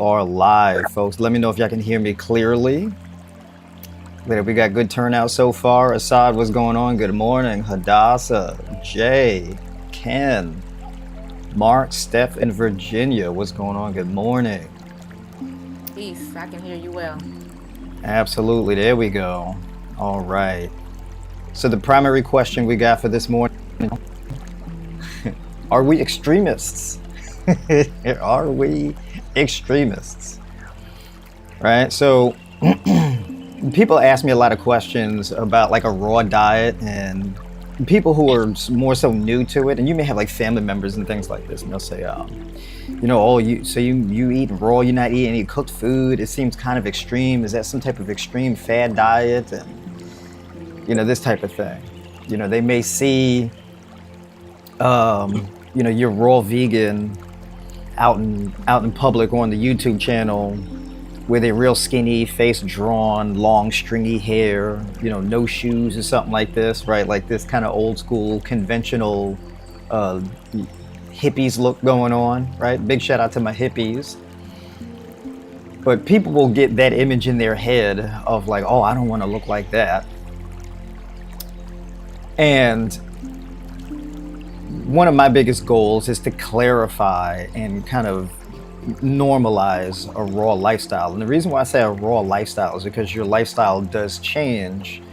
are live, folks. Let me know if y'all can hear me clearly. We got good turnout so far. Assad, what's going on? Good morning. Hadassah, Jay, Ken, Mark, Steph, and Virginia. What's going on? Good morning. Peace. I can hear you well. Absolutely. There we go. All right. So the primary question we got for this morning, are we extremists? Are we extremists? Right? So people ask me a lot of questions about like a raw diet, and people who are more so new to it, and you may have like family members and things like this, and they'll say, oh, you eat raw, you're not eating any cooked food. It seems kind of extreme. Is that some type of extreme fad diet? And this type of thing. They may see you're raw vegan out in public on the YouTube channel with a real skinny, face drawn, long stringy hair, no shoes or something like this, right? Like this kind of old school conventional hippies look going on, right? Big shout out to my hippies. But people will get that image in their head of like, oh, I don't want to look like that. And one of my biggest goals is to clarify and kind of normalize a raw lifestyle. And the reason why I say a raw lifestyle is because your lifestyle does change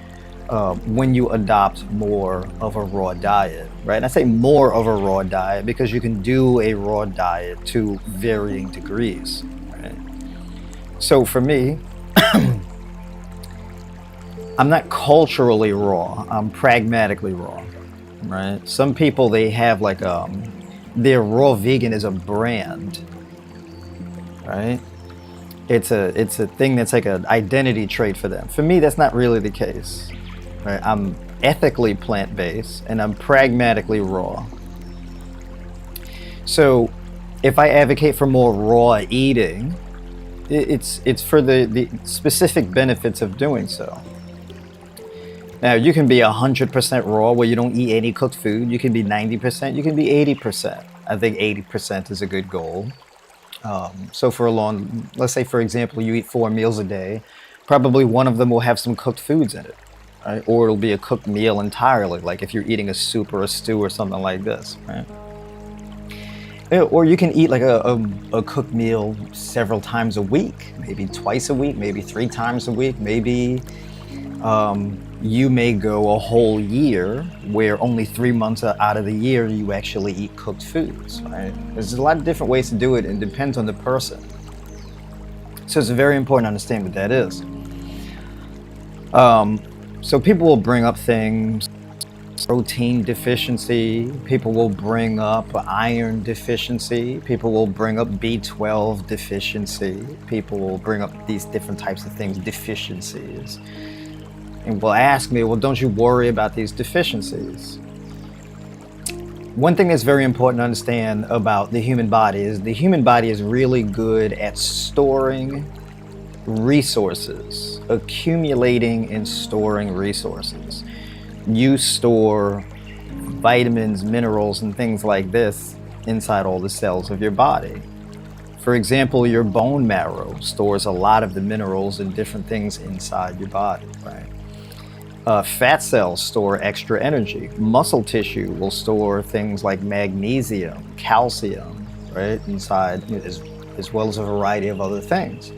when you adopt more of a raw diet, right? And I say more of a raw diet because you can do a raw diet to varying degrees, right? So for me, I'm not culturally raw, I'm pragmatically raw. Right? Some people, they have like their raw vegan is a brand, right? It's a thing that's like an identity trait for them. For me, that's not really the case, right? I'm ethically plant-based and I'm pragmatically raw. So if I advocate for more raw eating, it's for the specific benefits of doing so. Now, you can be 100% raw where you don't eat any cooked food. You can be 90%, you can be 80%. I think 80% is a good goal. So let's say, for example, you eat 4 meals a day, probably one of them will have some cooked foods in it, right? Or it'll be a cooked meal entirely, like if you're eating a soup or a stew or something like this, right? Or you can eat like a cooked meal several times a week, maybe twice a week, maybe 3 times a week, maybe you may go a whole year where only 3 months out of the year you actually eat cooked foods, right? There's a lot of different ways to do it, and it depends on the person. So it's very important to understand what that is. So people will bring up things, protein deficiency, people will bring up iron deficiency, people will bring up B12 deficiency, people will bring up these different types of things, deficiencies. And will ask me, well, don't you worry about these deficiencies? One thing that's very important to understand about the human body is the human body is really good at storing resources, accumulating and storing resources. You store vitamins, minerals, and things like this inside all the cells of your body. For example, your bone marrow stores a lot of the minerals and different things inside your body, right? Fat cells store extra energy. Muscle tissue will store things like magnesium, calcium, right, inside, as well as a variety of other things.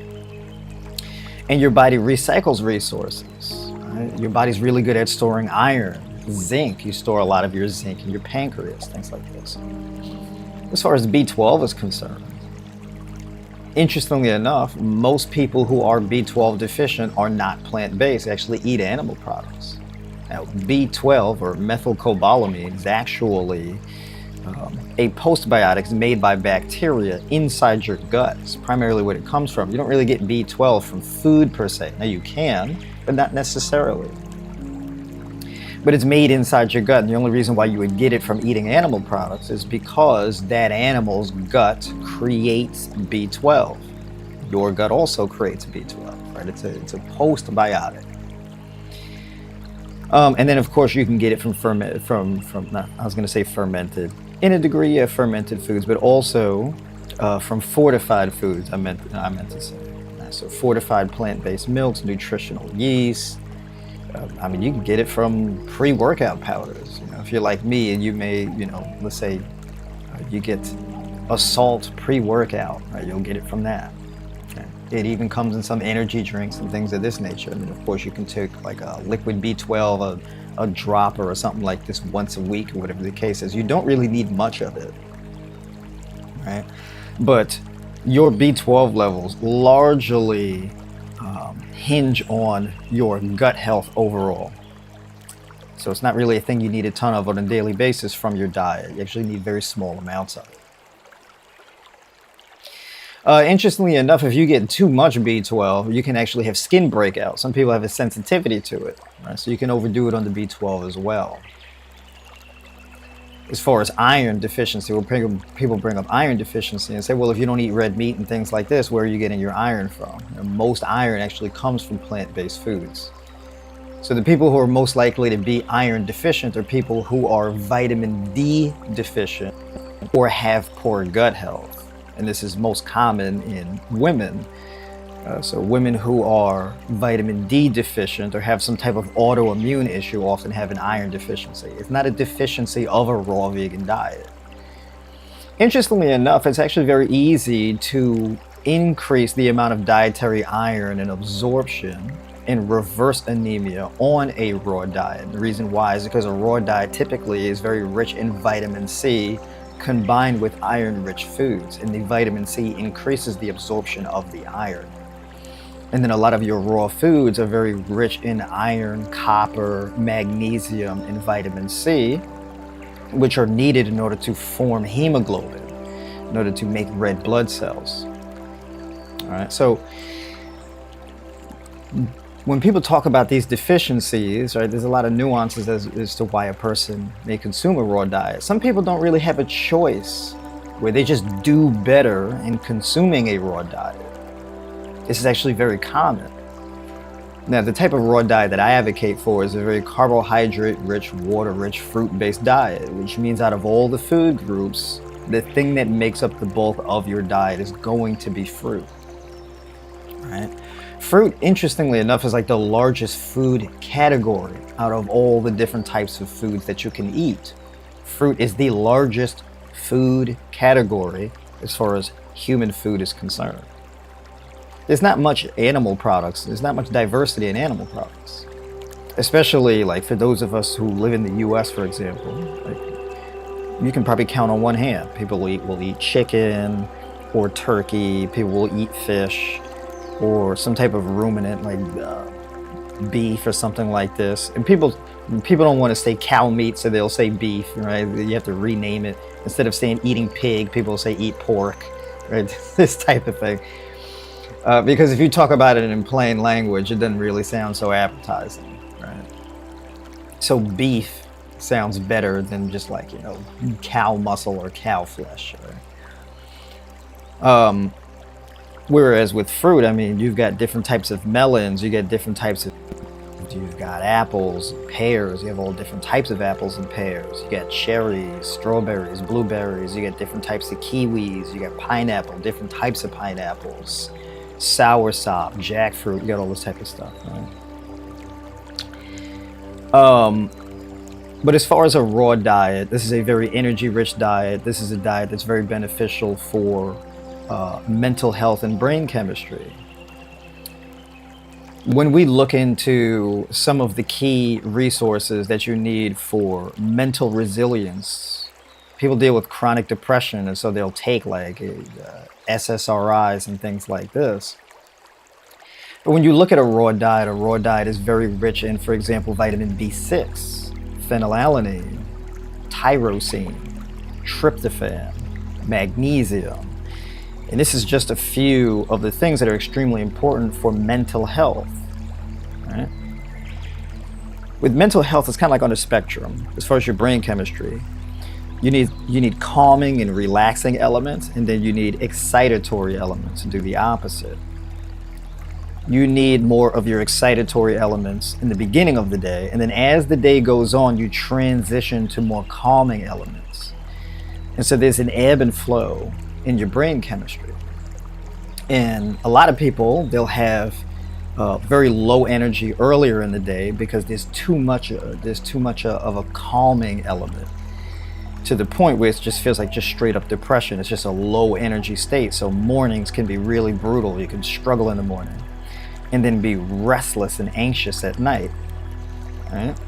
And your body recycles resources, right? Your body's really good at storing iron, zinc. You store a lot of your zinc in your pancreas, things like this. As far as B12 is concerned, interestingly enough, most people who are B12 deficient are not plant-based, actually eat animal products. Now, B12 or methylcobalamin is actually a postbiotic made by bacteria inside your gut. It's primarily what it comes from. You don't really get B12 from food per se. Now you can, but not necessarily. But it's made inside your gut, and the only reason why you would get it from eating animal products is because that animal's gut creates B12. Your gut also creates B12, right? It's a postbiotic. And then of course you can get it from fermented, in a degree of fermented foods, but also from fortified foods, I meant to say. So fortified plant-based milks, nutritional yeast. I mean, you can get it from pre-workout powders. You know, if you're like me and you may, let's say you get a salt pre-workout, right? You'll get it from that. Okay. It even comes in some energy drinks and things of this nature. I mean, of course, you can take like a liquid B12, a dropper or something like this once a week or whatever the case is. You don't really need much of it, right? But your B12 levels largely hinge on your gut health overall. So it's not really a thing you need a ton of on a daily basis from your diet. You actually need very small amounts of it. Interestingly enough, if you get too much B12, you can actually have skin breakouts. Some people have a sensitivity to it, right? So you can overdo it on the B12 as well. As far as iron deficiency, people bring up iron deficiency and say, well, if you don't eat red meat and things like this, where are you getting your iron from? Most iron actually comes from plant-based foods. So the people who are most likely to be iron deficient are people who are vitamin D deficient or have poor gut health. And this is most common in women. So women who are vitamin D deficient or have some type of autoimmune issue often have an iron deficiency. It's not a deficiency of a raw vegan diet. Interestingly enough, it's actually very easy to increase the amount of dietary iron and absorption and reverse anemia on a raw diet. The reason why is because a raw diet typically is very rich in vitamin C combined with iron-rich foods, and the vitamin C increases the absorption of the iron. And then a lot of your raw foods are very rich in iron, copper, magnesium, and vitamin C, which are needed in order to form hemoglobin, in order to make red blood cells. All right, so when people talk about these deficiencies, right, there's a lot of nuances as to why a person may consume a raw diet. Some people don't really have a choice, where they just do better in consuming a raw diet. This is actually very common. Now, the type of raw diet that I advocate for is a very carbohydrate-rich, water-rich, fruit-based diet, which means out of all the food groups, the thing that makes up the bulk of your diet is going to be fruit, right? Fruit, interestingly enough, is like the largest food category out of all the different types of foods that you can eat. Fruit is the largest food category as far as human food is concerned. There's not much animal products. There's not much diversity in animal products. Especially like for those of us who live in the US, for example, like, you can probably count on one hand. People will eat chicken or turkey. People will eat fish or some type of ruminant like beef or something like this. And people don't want to say cow meat, so they'll say beef, right? You have to rename it. Instead of saying eating pig, people will say eat pork, right? This type of thing. Because if you talk about it in plain language, it doesn't really sound so appetizing, right? So beef sounds better than just like, cow muscle or cow flesh, right? Whereas with fruit, I mean, you've got different types of melons, you've got apples, pears, you have all different types of apples and pears. You got cherries, strawberries, blueberries, you got different types of kiwis, you got pineapple, different types of pineapples. Soursop, jackfruit, you got all this type of stuff, right? But as far as a raw diet, this is a very energy-rich diet. This is a diet that's very beneficial for mental health and brain chemistry. When we look into some of the key resources that you need for mental resilience, people deal with chronic depression, and so they'll take like SSRIs and things like this. But when you look at a raw diet is very rich in, for example, vitamin B6, phenylalanine, tyrosine, tryptophan, magnesium. And this is just a few of the things that are extremely important for mental health, right? With mental health, it's kind of like on a spectrum. As far as your brain chemistry, you need calming and relaxing elements, and then you need excitatory elements to do the opposite. You need more of your excitatory elements in the beginning of the day, and then as the day goes on, you transition to more calming elements. And so there's an ebb and flow in your brain chemistry. And a lot of people, they'll have very low energy earlier in the day because there's too much of a calming element, to the point where it just feels like just straight up depression. It's just a low energy state. So mornings can be really brutal. You can struggle in the morning and then be restless and anxious at night. Right?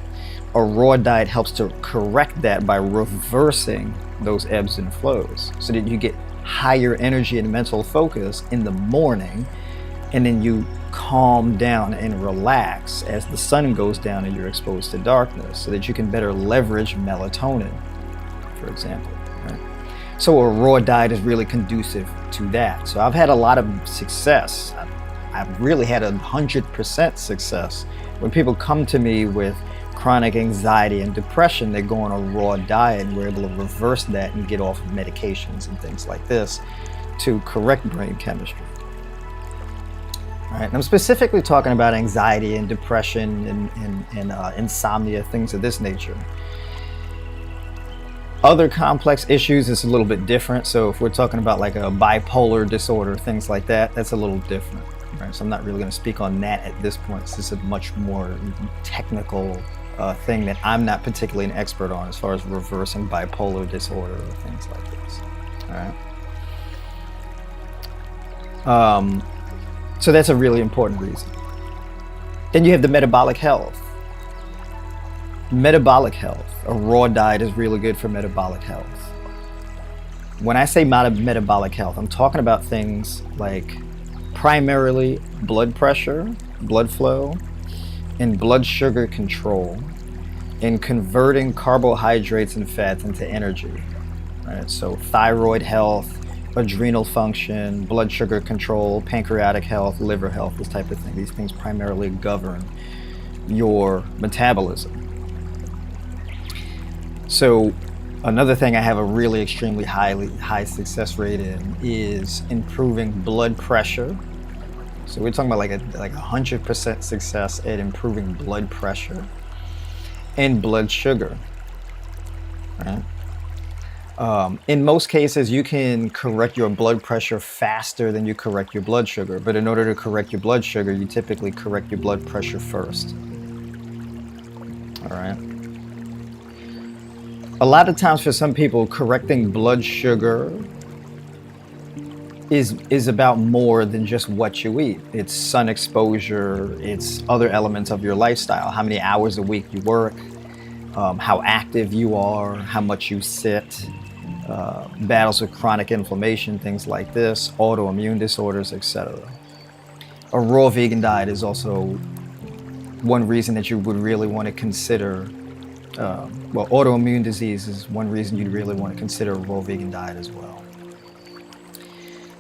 A raw diet helps to correct that by reversing those ebbs and flows so that you get higher energy and mental focus in the morning, and then you calm down and relax as the sun goes down and you're exposed to darkness, so that you can better leverage melatonin, for example. Right? So a raw diet is really conducive to that. So I've had a lot of success. I've really had 100% success when people come to me with chronic anxiety and depression. They go on a raw diet and we're able to reverse that and get off of medications and things like this to correct brain chemistry. All right, and I'm specifically talking about anxiety and depression and insomnia, things of this nature. Other complex issues is a little bit different. So if we're talking about like a bipolar disorder, things like that, that's a little different. Right? So I'm not really going to speak on that at this point. This is a much more technical thing that I'm not particularly an expert on, as far as reversing bipolar disorder or things like this. All right. So that's a really important reason. Then you have the metabolic health. Metabolic health. A raw diet is really good for metabolic health. When I say metabolic health, I'm talking about things like primarily blood pressure, blood flow, and blood sugar control, and converting carbohydrates and fats into energy. Right? So thyroid health, adrenal function, blood sugar control, pancreatic health, liver health, this type of thing. These things primarily govern your metabolism. So another thing I have a really extremely high success rate in is improving blood pressure. So we're talking about like 100% success at improving blood pressure and blood sugar. Right? In most cases, you can correct your blood pressure faster than you correct your blood sugar. But in order to correct your blood sugar, you typically correct your blood pressure first. All right. A lot of times for some people, correcting blood sugar is about more than just what you eat. It's sun exposure, it's other elements of your lifestyle, how many hours a week you work, how active you are, how much you sit, battles with chronic inflammation, things like this, autoimmune disorders, etc. A raw vegan diet is also one reason that you would really want to consider, autoimmune disease is one reason you'd really want to consider a raw vegan diet as well.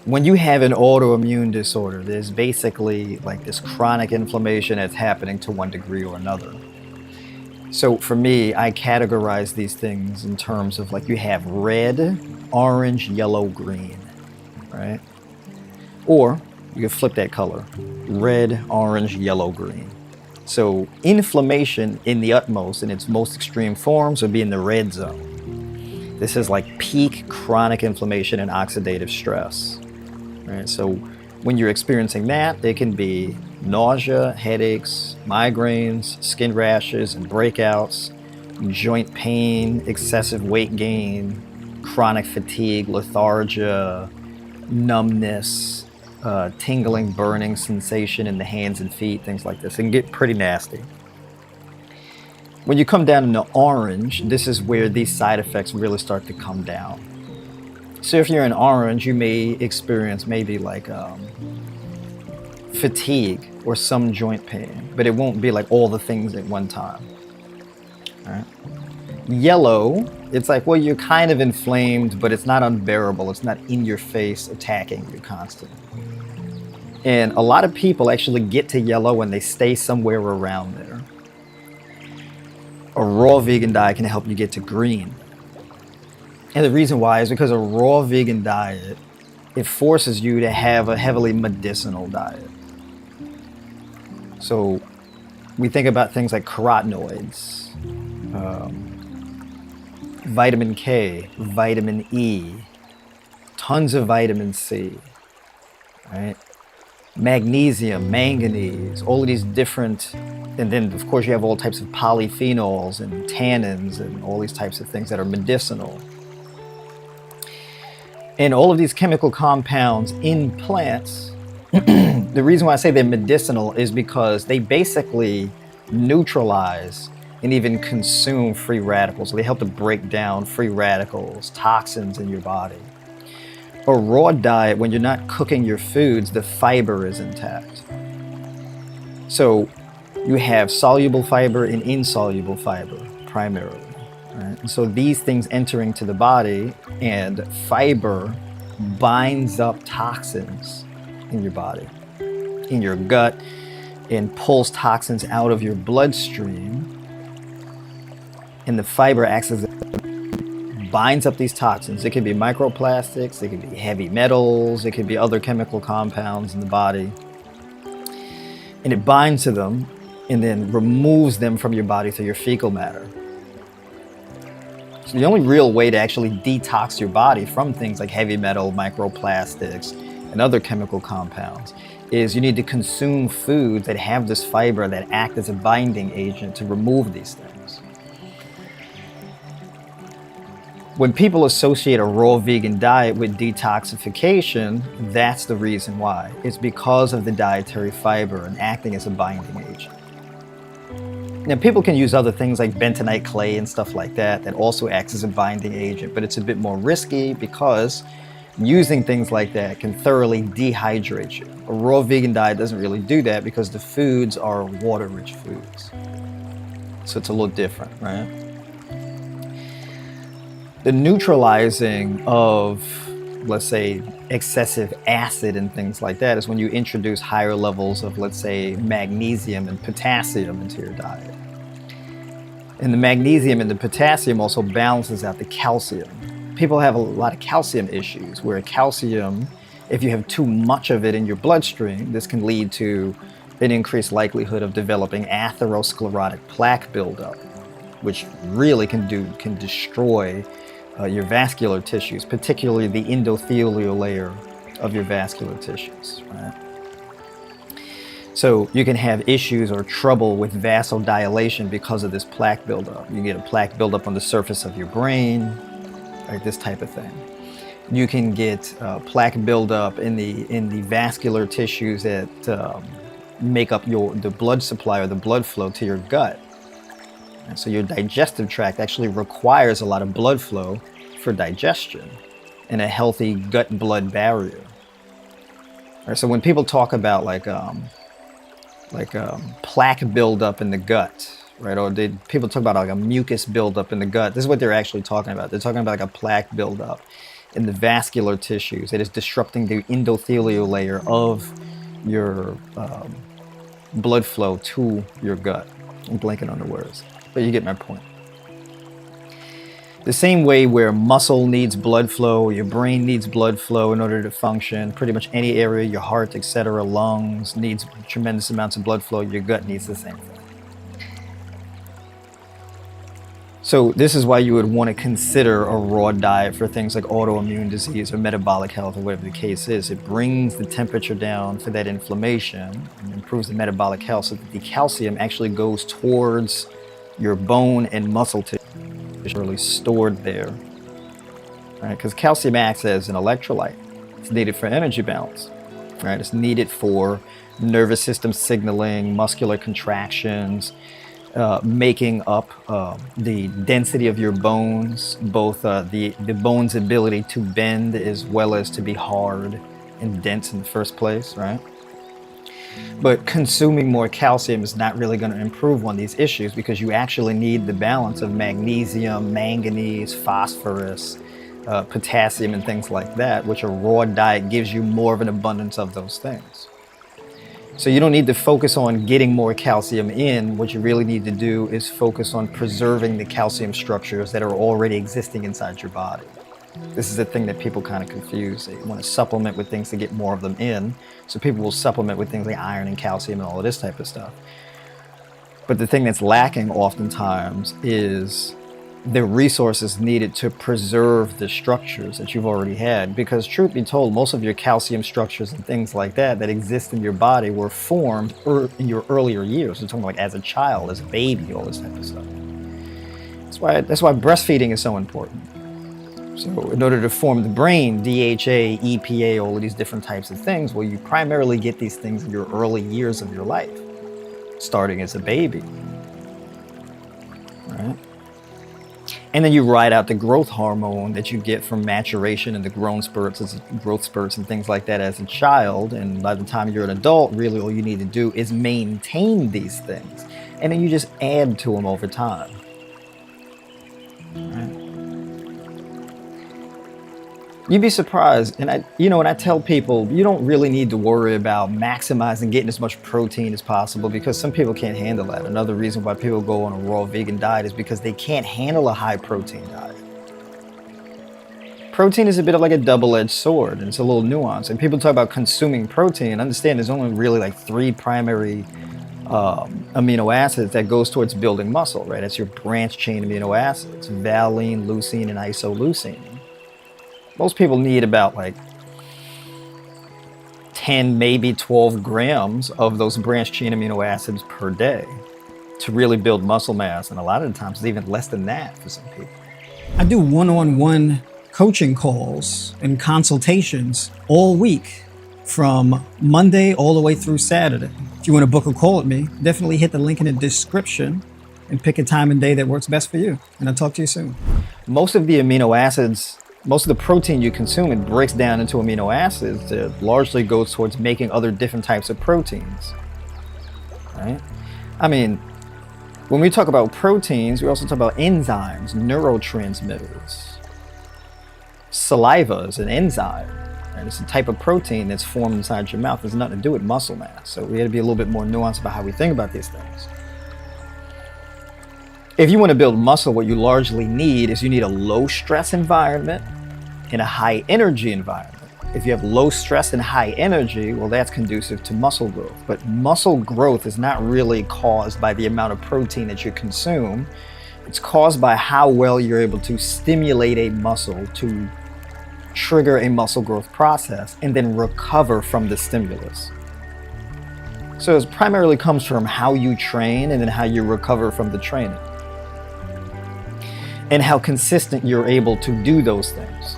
When you have an autoimmune disorder, there's basically like this chronic inflammation that's happening to one degree or another. So for me, I categorize these things in terms of like you have red, orange, yellow, green, right? Or you can flip that color, red, orange, yellow, green. So inflammation in the utmost, in its most extreme forms, would be in the red zone. This is like peak chronic inflammation and oxidative stress. Right? So when you're experiencing that, it can be nausea, headaches, migraines, skin rashes and breakouts, joint pain, excessive weight gain, chronic fatigue, lethargia, numbness, tingling, burning sensation in the hands and feet, things like this. It can get pretty nasty. When you come down into orange, this is where these side effects really start to come down. So if you're in orange, you may experience maybe like fatigue or some joint pain, but it won't be like all the things at one time. All right. Yellow, it's like, well, you're kind of inflamed, but it's not unbearable. It's not in your face attacking you constantly. And a lot of people actually get to yellow when they stay somewhere around there. A raw vegan diet can help you get to green. And the reason why is because a raw vegan diet, it forces you to have a heavily medicinal diet. So we think about things like carotenoids, vitamin K, vitamin E, tons of vitamin C, right? Magnesium, manganese, all of these different, and then of course you have all types of polyphenols and tannins and all these types of things that are medicinal. And all of these chemical compounds in plants, the reason why I say they're medicinal is because they basically neutralize and even consume free radicals. They help to break down free radicals, toxins in your body. A raw diet, when you're not cooking your foods, the fiber is intact. So you have soluble fiber and insoluble fiber primarily. Right? And so these things entering to the body, and fiber binds up toxins in your body, in your gut, and pulls toxins out of your bloodstream. And the fiber acts as binds up these toxins. It could be microplastics, it could be heavy metals, it could be other chemical compounds in the body. And it binds to them and then removes them from your body through your fecal matter. So the only real way to actually detox your body from things like heavy metal, microplastics, and other chemical compounds is you need to consume foods that have this fiber that act as a binding agent to remove these things. When people associate a raw vegan diet with detoxification, that's the reason why. It's because of the dietary fiber and acting as a binding agent. Now, people can use other things like bentonite clay and stuff like that that also acts as a binding agent, but it's a bit more risky because using things like that can thoroughly dehydrate you. A raw vegan diet doesn't really do that because the foods are water-rich foods. So it's a little different, right? The neutralizing of, let's say, excessive acid and things like that is when you introduce higher levels of, let's say, magnesium and potassium into your diet. And the magnesium and the potassium also balances out the calcium. People have a lot of calcium issues where calcium, if you have too much of it in your bloodstream, this can lead to an increased likelihood of developing atherosclerotic plaque buildup, which really can destroy your vascular tissues, particularly the endothelial layer of your vascular tissues, right? So you can have issues or trouble with vasodilation because of this plaque buildup. You get a plaque buildup on the surface of your brain, right? This type of thing. You can get plaque buildup in the vascular tissues that make up the blood supply or the blood flow to your gut. And so your digestive tract actually requires a lot of blood flow for digestion and a healthy gut-blood barrier. Right, so when people talk about plaque buildup in the gut, right, or people talk about like a mucus buildup in the gut, this is what they're actually talking about. They're talking about like a plaque buildup in the vascular tissues that is disrupting the endothelial layer of your blood flow to your gut. I'm blanking on the words, but you get my point. The same way where muscle needs blood flow, your brain needs blood flow in order to function, pretty much any area, your heart, etc., lungs, needs tremendous amounts of blood flow, your gut needs the same thing. So this is why you would want to consider a raw diet for things like autoimmune disease or metabolic health or whatever the case is. It brings the temperature down for that inflammation and improves the metabolic health so that the calcium actually goes towards your bone and muscle tissue, really stored there. Right? Because calcium acts as an electrolyte. It's needed for energy balance. Right? It's needed for nervous system signaling, muscular contractions, making up the density of your bones, both the bone's ability to bend as well as to be hard and dense in the first place, right? But consuming more calcium is not really going to improve on these issues because you actually need the balance of magnesium, manganese, phosphorus, potassium, and things like that, which a raw diet gives you more of an abundance of those things. So you don't need to focus on getting more calcium in. What you really need to do is focus on preserving the calcium structures that are already existing inside your body. This is the thing that people kind of confuse. They want to supplement with things to get more of them in. So people will supplement with things like iron and calcium and all of this type of stuff. But the thing that's lacking oftentimes is the resources needed to preserve the structures that you've already had. Because truth be told, most of your calcium structures and things like that exist in your body were formed in your earlier years. We're talking like as a child, as a baby, all this type of stuff. That's why breastfeeding is so important. So in order to form the brain, DHA, EPA, all of these different types of things, well, you primarily get these things in your early years of your life, starting as a baby, right? And then you ride out the growth hormone that you get from maturation and the growth spurts and things like that as a child. And by the time you're an adult, really all you need to do is maintain these things. And then you just add to them over time. Right? You'd be surprised, and when I tell people, you don't really need to worry about maximizing getting as much protein as possible, because some people can't handle that. Another reason why people go on a raw vegan diet is because they can't handle a high protein diet. Protein is a bit of like a double-edged sword, and it's a little nuanced. And people talk about consuming protein. Understand there's only really like 3 primary amino acids that goes towards building muscle, right? That's your branched chain amino acids: valine, leucine, and isoleucine. Most people need about like 10, maybe 12 grams of those branched chain amino acids per day to really build muscle mass. And a lot of the times it's even less than that for some people. I do one-on-one coaching calls and consultations all week from Monday all the way through Saturday. If you want to book a call with me, definitely hit the link in the description and pick a time and day that works best for you. And I'll talk to you soon. Most of the amino acids, most of the protein you consume, it breaks down into amino acids that largely goes towards making other different types of proteins, right? I mean, when we talk about proteins, we also talk about enzymes, neurotransmitters. Saliva is an enzyme, and it's a type of protein that's formed inside your mouth. It has nothing to do with muscle mass. So we got to be a little bit more nuanced about how we think about these things. If you want to build muscle, what you largely need is you need a low stress environment and a high energy environment. If you have low stress and high energy, well, that's conducive to muscle growth. But muscle growth is not really caused by the amount of protein that you consume. It's caused by how well you're able to stimulate a muscle to trigger a muscle growth process and then recover from the stimulus. So it primarily comes from how you train and then how you recover from the training, and how consistent you're able to do those things.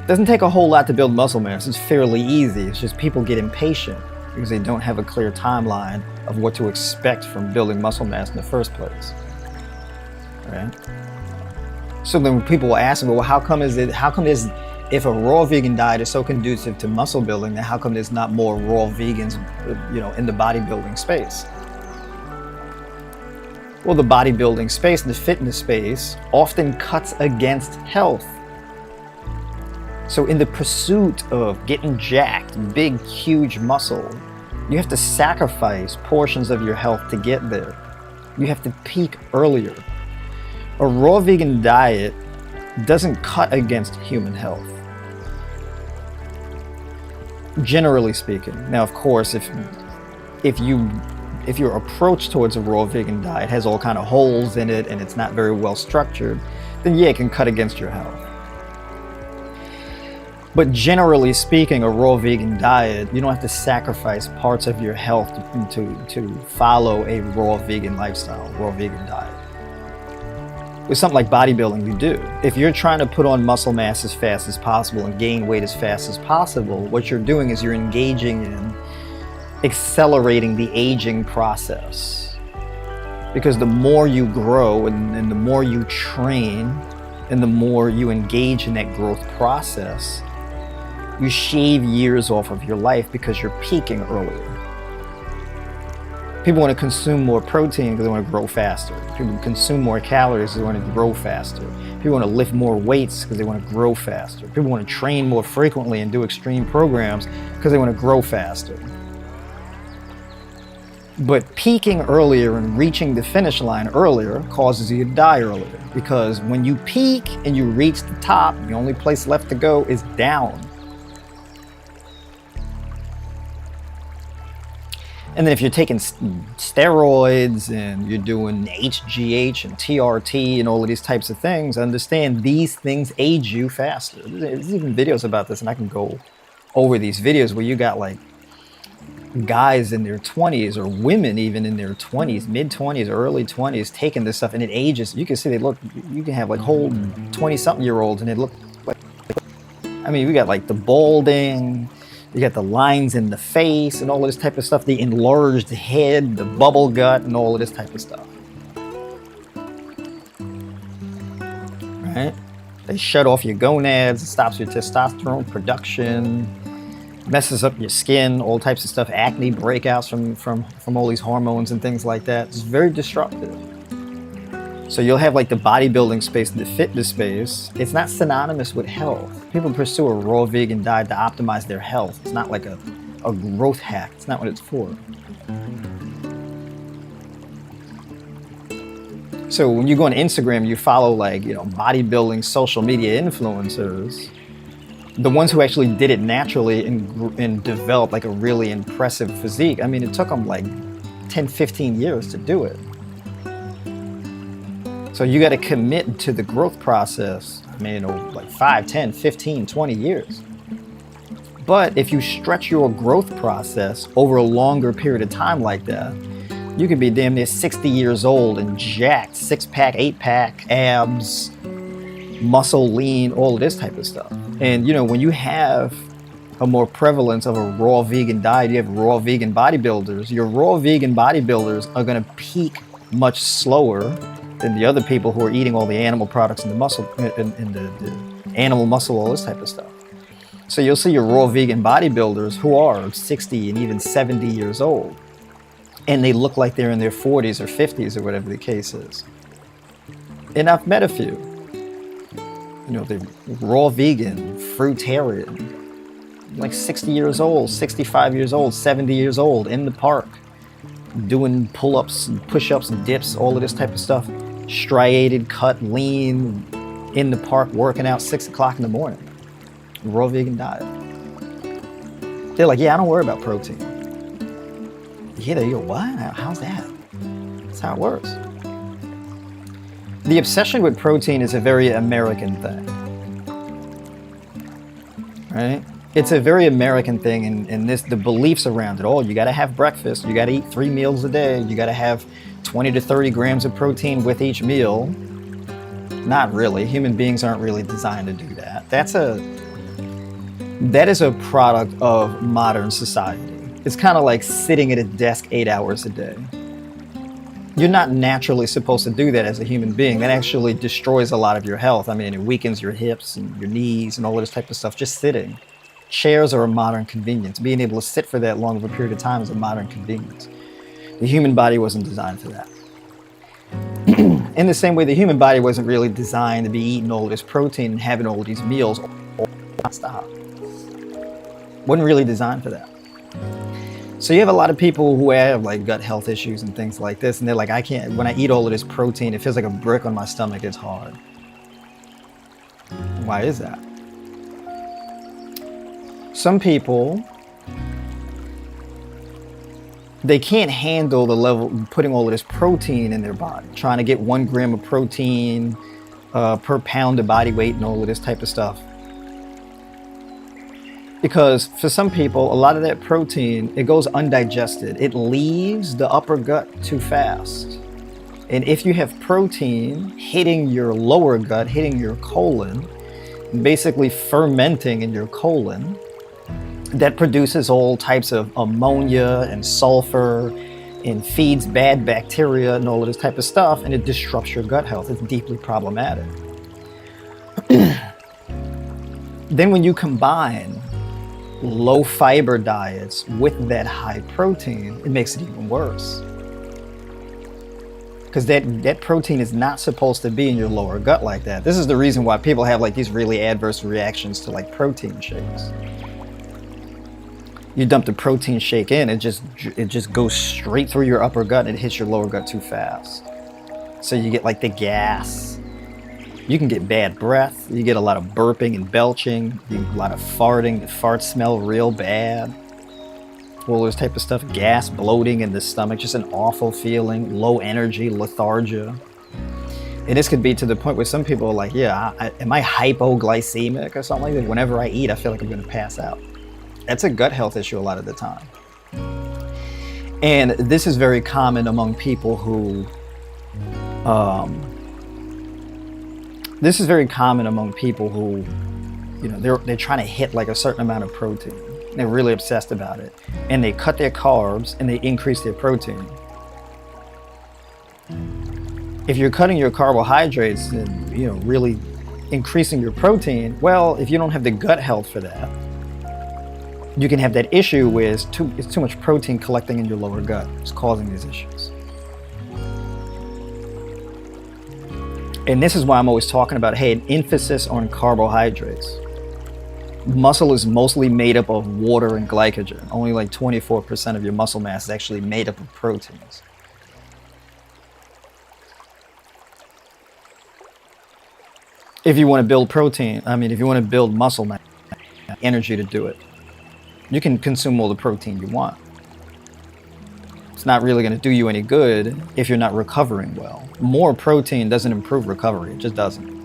It doesn't take a whole lot to build muscle mass. It's fairly easy. It's just people get impatient because they don't have a clear timeline of what to expect from building muscle mass in the first place. Right? So then people will ask me, well, if a raw vegan diet is so conducive to muscle building, then how come there's not more raw vegans, in the bodybuilding space? Well, the bodybuilding space and the fitness space often cuts against health. So in the pursuit of getting jacked, big, huge muscle, you have to sacrifice portions of your health to get there. You have to peak earlier. A raw vegan diet doesn't cut against human health, generally speaking. Now, of course, if your approach towards a raw vegan diet has all kind of holes in it and it's not very well structured, then yeah, it can cut against your health. But generally speaking, a raw vegan diet, you don't have to sacrifice parts of your health to follow a raw vegan lifestyle, raw vegan diet. With something like bodybuilding, you do. If you're trying to put on muscle mass as fast as possible and gain weight as fast as possible, what you're doing is you're engaging in accelerating the aging process. Because the more you grow and the more you train and the more you engage in that growth process, you shave years off of your life because you're peaking earlier. People want to consume more protein because they want to grow faster. People consume more calories because they want to grow faster. People want to lift more weights because they want to grow faster. People want to train more frequently and do extreme programs because they want to grow faster. But peaking earlier and reaching the finish line earlier causes you to die earlier. Because when you peak and you reach the top, the only place left to go is down. And then if you're taking steroids and you're doing HGH and TRT and all of these types of things, understand these things age you faster. There's even videos about this, and I can go over these videos where you got like guys in their 20s or women even in their 20s, mid 20s, early 20s taking this stuff, and it ages. You can see they look, you can have like whole 20-something year olds and they look like, I mean, we got like the balding, you got the lines in the face and all of this type of stuff, the enlarged head, the bubble gut, and all of this type of stuff. Right? They shut off your gonads, it stops your testosterone production, messes up your skin, all types of stuff, acne breakouts from all these hormones and things like that. It's very disruptive. So you'll have like the bodybuilding space and the fitness space. It's not synonymous with health. People pursue a raw vegan diet to optimize their health. It's not like a growth hack. It's not what it's for. So when you go on Instagram, you follow like, you know, bodybuilding social media influencers. The ones who actually did it naturally and developed like a really impressive physique. I mean, it took them like 10, 15 years to do it. So you got to commit to the growth process. I mean, you know, like 5, 10, 15, 20 years. But if you stretch your growth process over a longer period of time like that, you could be damn near 60 years old and jacked, 6-pack, 8-pack, abs, muscle lean, all of this type of stuff. And you know, when you have a more prevalence of a raw vegan diet, you have raw vegan bodybuilders, your raw vegan bodybuilders are going to peak much slower than the other people who are eating all the animal products and the muscle and the animal muscle, all this type of stuff. So you'll see your raw vegan bodybuilders who are 60 and even 70 years old, and they look like they're in their 40s or 50s or whatever the case is. And I've met a few. You know, they're raw vegan, fruitarian, like 60 years old, 65 years old, 70 years old, in the park, doing pull-ups and push-ups and dips, all of this type of stuff. Striated, cut, lean, in the park, working out 6 o'clock in the morning. Raw vegan diet. They're like, yeah, I don't worry about protein. Yeah, they go, what? How's that? That's how it works. The obsession with protein is a very American thing, right? It's a very American thing, and the beliefs around it. Oh, you gotta have breakfast, you gotta eat 3 meals a day, you gotta have 20 to 30 grams of protein with each meal. Not really. Human beings aren't really designed to do that. That is a product of modern society. It's kind of like sitting at a desk 8 hours a day. You're not naturally supposed to do that as a human being. That actually destroys a lot of your health. I mean, it weakens your hips and your knees and all of this type of stuff, just sitting. Chairs are a modern convenience. Being able to sit for that long of a period of time is a modern convenience. The human body wasn't designed for that. In the same way, the human body wasn't really designed to be eating all of this protein and having all of these meals non-stop. Wasn't really designed for that. So you have a lot of people who have like gut health issues and things like this, and they're like, I can't, when I eat all of this protein, it feels like a brick on my stomach, it's hard. Why is that? Some people, they can't handle the level, putting all of this protein in their body, trying to get 1 gram of protein per pound of body weight and all of this type of stuff. Because for some people, a lot of that protein, it goes undigested. It leaves the upper gut too fast. And if you have protein hitting your lower gut, hitting your colon, basically fermenting in your colon, that produces all types of ammonia and sulfur and feeds bad bacteria and all of this type of stuff, and it disrupts your gut health. It's deeply problematic. Then when you combine low fiber diets with that high protein, it makes it even worse. Because that protein is not supposed to be in your lower gut like that. This is the reason why people have like these really adverse reactions to like protein shakes. You dump the protein shake in, it just goes straight through your upper gut and it hits your lower gut too fast. So you get like the gas. You can get bad breath. You get a lot of burping and belching. You get a lot of farting. The farts smell real bad. spoilers type of stuff, gas, bloating in the stomach, just an awful feeling, low energy, lethargia. And this could be to the point where some people are like, yeah, am I hypoglycemic or something like that? Whenever I eat, I feel like I'm going to pass out. That's a gut health issue a lot of the time. And this is very common among people who, you know, they're trying to hit like a certain amount of protein. They're really obsessed about it. And they cut their carbs and they increase their protein. If you're cutting your carbohydrates and, you know, really increasing your protein, well, if you don't have the gut health for that, you can have that issue where it's too much protein collecting in your lower gut. It's causing these issues. And this is why I'm always talking about, hey, an emphasis on carbohydrates. Muscle is mostly made up of water and glycogen. Only like 24% of your muscle mass is actually made up of proteins. If you want to build if you want to build muscle mass, energy to do it, you can consume all the protein you want. It's not really going to do you any good if you're not recovering well. More protein doesn't improve recovery, it just doesn't.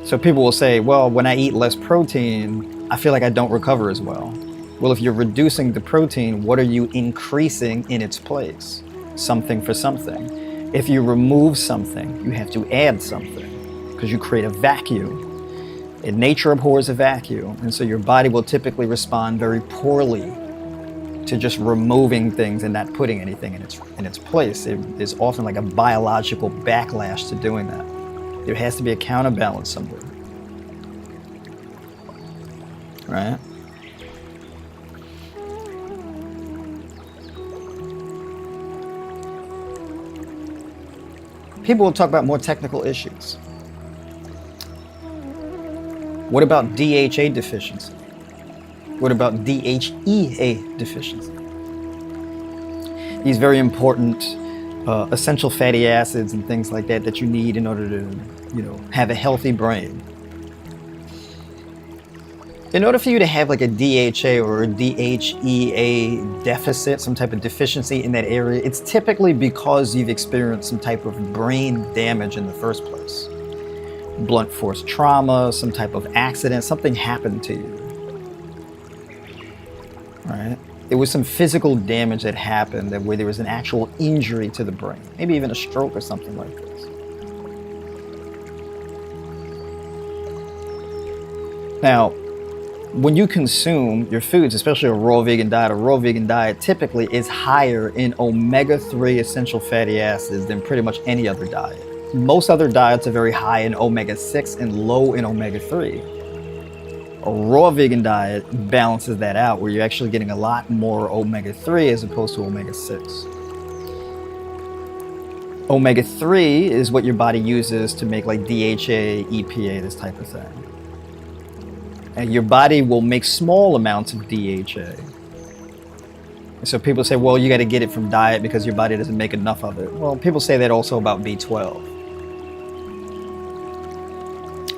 So people will say, well, when I eat less protein, I feel like I don't recover as well. Well, if you're reducing the protein, what are you increasing in its place? Something for something. If you remove something, you have to add something because you create a vacuum. And nature abhors a vacuum, and so your body will typically respond very poorly to just removing things and not putting anything in its place. There's often like a biological backlash to doing that. There has to be a counterbalance somewhere, right? People will talk about more technical issues. What about DHA deficiency? What about DHEA deficiency? These very important essential fatty acids and things like that you need in order to, you know, have a healthy brain. In order for you to have like a DHA or a DHEA deficit, some type of deficiency in that area, it's typically because you've experienced some type of brain damage in the first place. Blunt force trauma, some type of accident, something happened to you, right? There was some physical damage that happened where there was an actual injury to the brain, maybe even a stroke or something like this. Now, when you consume your foods, especially a raw vegan diet typically is higher in omega-3 essential fatty acids than pretty much any other diet. Most other diets are very high in omega-6 and low in omega-3. A raw vegan diet balances that out, where you're actually getting a lot more omega-3 as opposed to omega-6. Omega-3 is what your body uses to make like DHA, EPA, this type of thing. And your body will make small amounts of DHA. And so people say, well, you got to get it from diet because your body doesn't make enough of it. Well, people say that also about B12.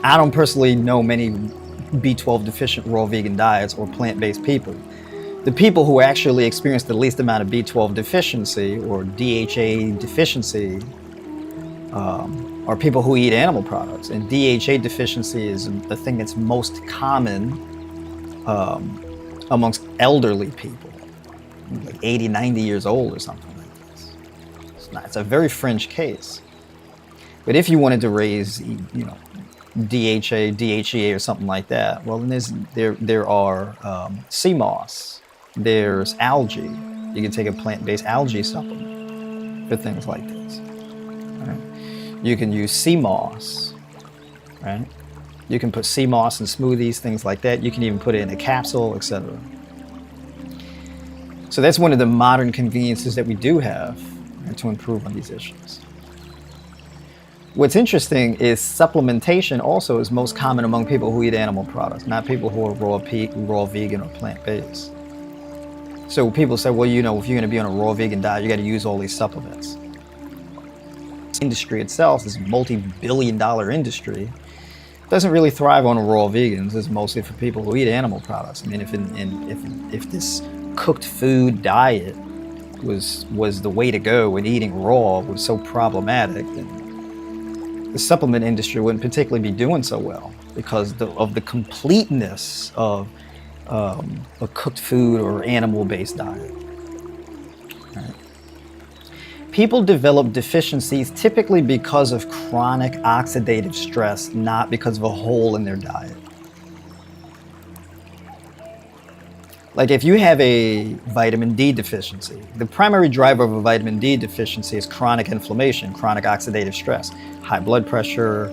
I don't personally know many B12 deficient raw vegan diets or plant-based people. The people who actually experience the least amount of B12 deficiency or DHA deficiency are people who eat animal products. And DHA deficiency is the thing that's most common amongst elderly people, like 80, 90 years old or something like this. It's a very fringe case. But if you wanted to raise, you know, DHA, DHEA or something like that, well, then there are sea moss, there's algae. You can take a plant-based algae supplement for things like this. Right? You can use sea moss, right? You can put sea moss in smoothies, things like that. You can even put it in a capsule, etc. So that's one of the modern conveniences that we do have to improve on these issues. What's interesting is supplementation also is most common among people who eat animal products, not people who are raw vegan or plant-based. So people say, well, you know, if you're going to be on a raw vegan diet, you got to use all these supplements. The industry itself is a multi-billion-dollar industry. doesn't really thrive on raw vegans. It's mostly for people who eat animal products. I mean, if this cooked food diet was the way to go and eating raw was so problematic, then the supplement industry wouldn't particularly be doing so well because of the completeness of a cooked food or animal-based diet. Right. People develop deficiencies typically because of chronic oxidative stress, not because of a hole in their diet. Like if you have a vitamin D deficiency, the primary driver of a vitamin D deficiency is chronic inflammation, chronic oxidative stress, high blood pressure,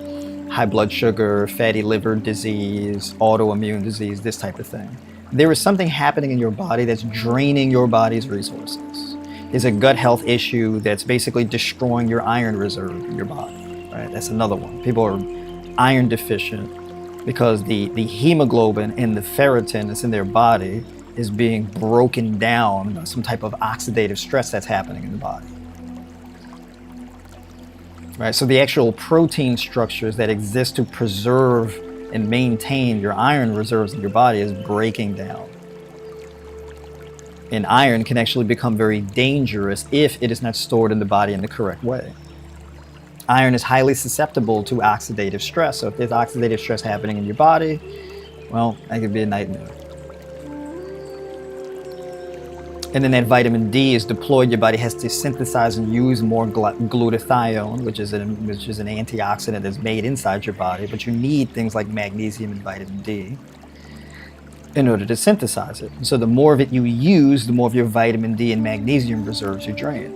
high blood sugar, fatty liver disease, autoimmune disease, this type of thing. There is something happening in your body that's draining your body's resources. Is a gut health issue that's basically destroying your iron reserve in your body, right? That's another one. People are iron deficient because the hemoglobin and the ferritin that's in their body is being broken down by some type of oxidative stress that's happening in the body. Right? So the actual protein structures that exist to preserve and maintain your iron reserves in your body is breaking down. And iron can actually become very dangerous if it is not stored in the body in the correct way. Iron is highly susceptible to oxidative stress. So if there's oxidative stress happening in your body, well, that could be a nightmare. And then that vitamin D is deployed. Your body has to synthesize and use more glutathione, which is an antioxidant that's made inside your body. But you need things like magnesium and vitamin D in order to synthesize it. So the more of it you use, the more of your vitamin D and magnesium reserves you drain.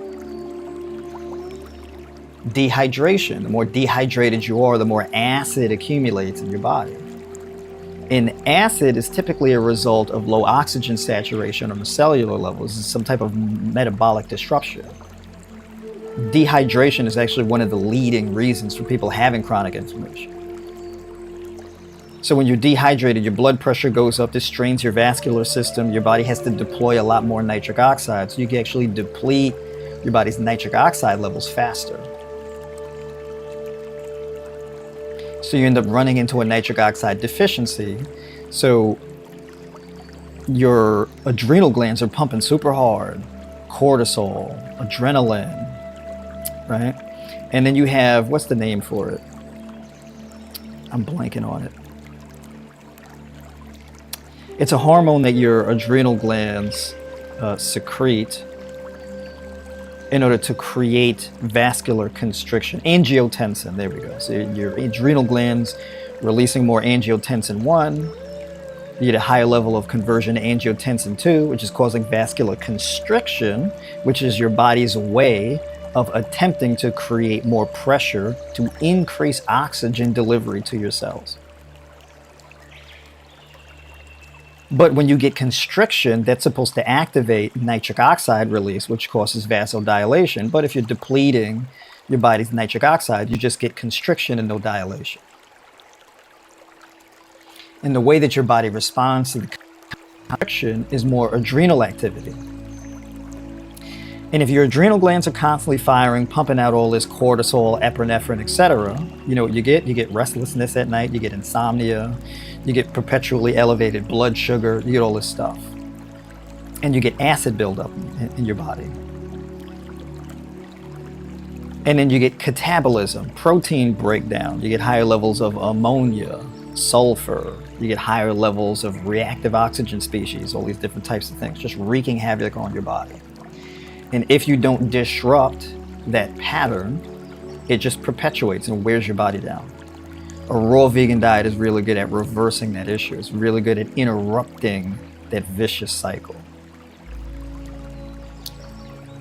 Dehydration. The more dehydrated you are, the more acid accumulates in your body. And acid is typically a result of low oxygen saturation on the cellular levels. It's some type of metabolic disruption. Dehydration is actually one of the leading reasons for people having chronic inflammation. So when you're dehydrated, your blood pressure goes up, this strains your vascular system, your body has to deploy a lot more nitric oxide, so you can actually deplete your body's nitric oxide levels faster. So you end up running into a nitric oxide deficiency. So your adrenal glands are pumping super hard, cortisol, adrenaline, right? And then you have, what's the name for it? I'm blanking on it. It's a hormone that your adrenal glands secrete in order to create vascular constriction. Angiotensin, there we go. So your adrenal glands releasing more angiotensin 1, you get a higher level of conversion to angiotensin 2, which is causing vascular constriction, which is your body's way of attempting to create more pressure to increase oxygen delivery to your cells. But when you get constriction, that's supposed to activate nitric oxide release, which causes vasodilation. But if you're depleting your body's nitric oxide, you just get constriction and no dilation. And the way that your body responds to the constriction is more adrenal activity. And if your adrenal glands are constantly firing, pumping out all this cortisol, epinephrine, etc., you know what you get? You get restlessness at night, you get insomnia, you get perpetually elevated blood sugar, you get all this stuff. And you get acid buildup in your body. And then you get catabolism, protein breakdown, you get higher levels of ammonia, sulfur, you get higher levels of reactive oxygen species, all these different types of things, just wreaking havoc on your body. And if you don't disrupt that pattern, it just perpetuates and wears your body down. A raw vegan diet is really good at reversing that issue. It's really good at interrupting that vicious cycle.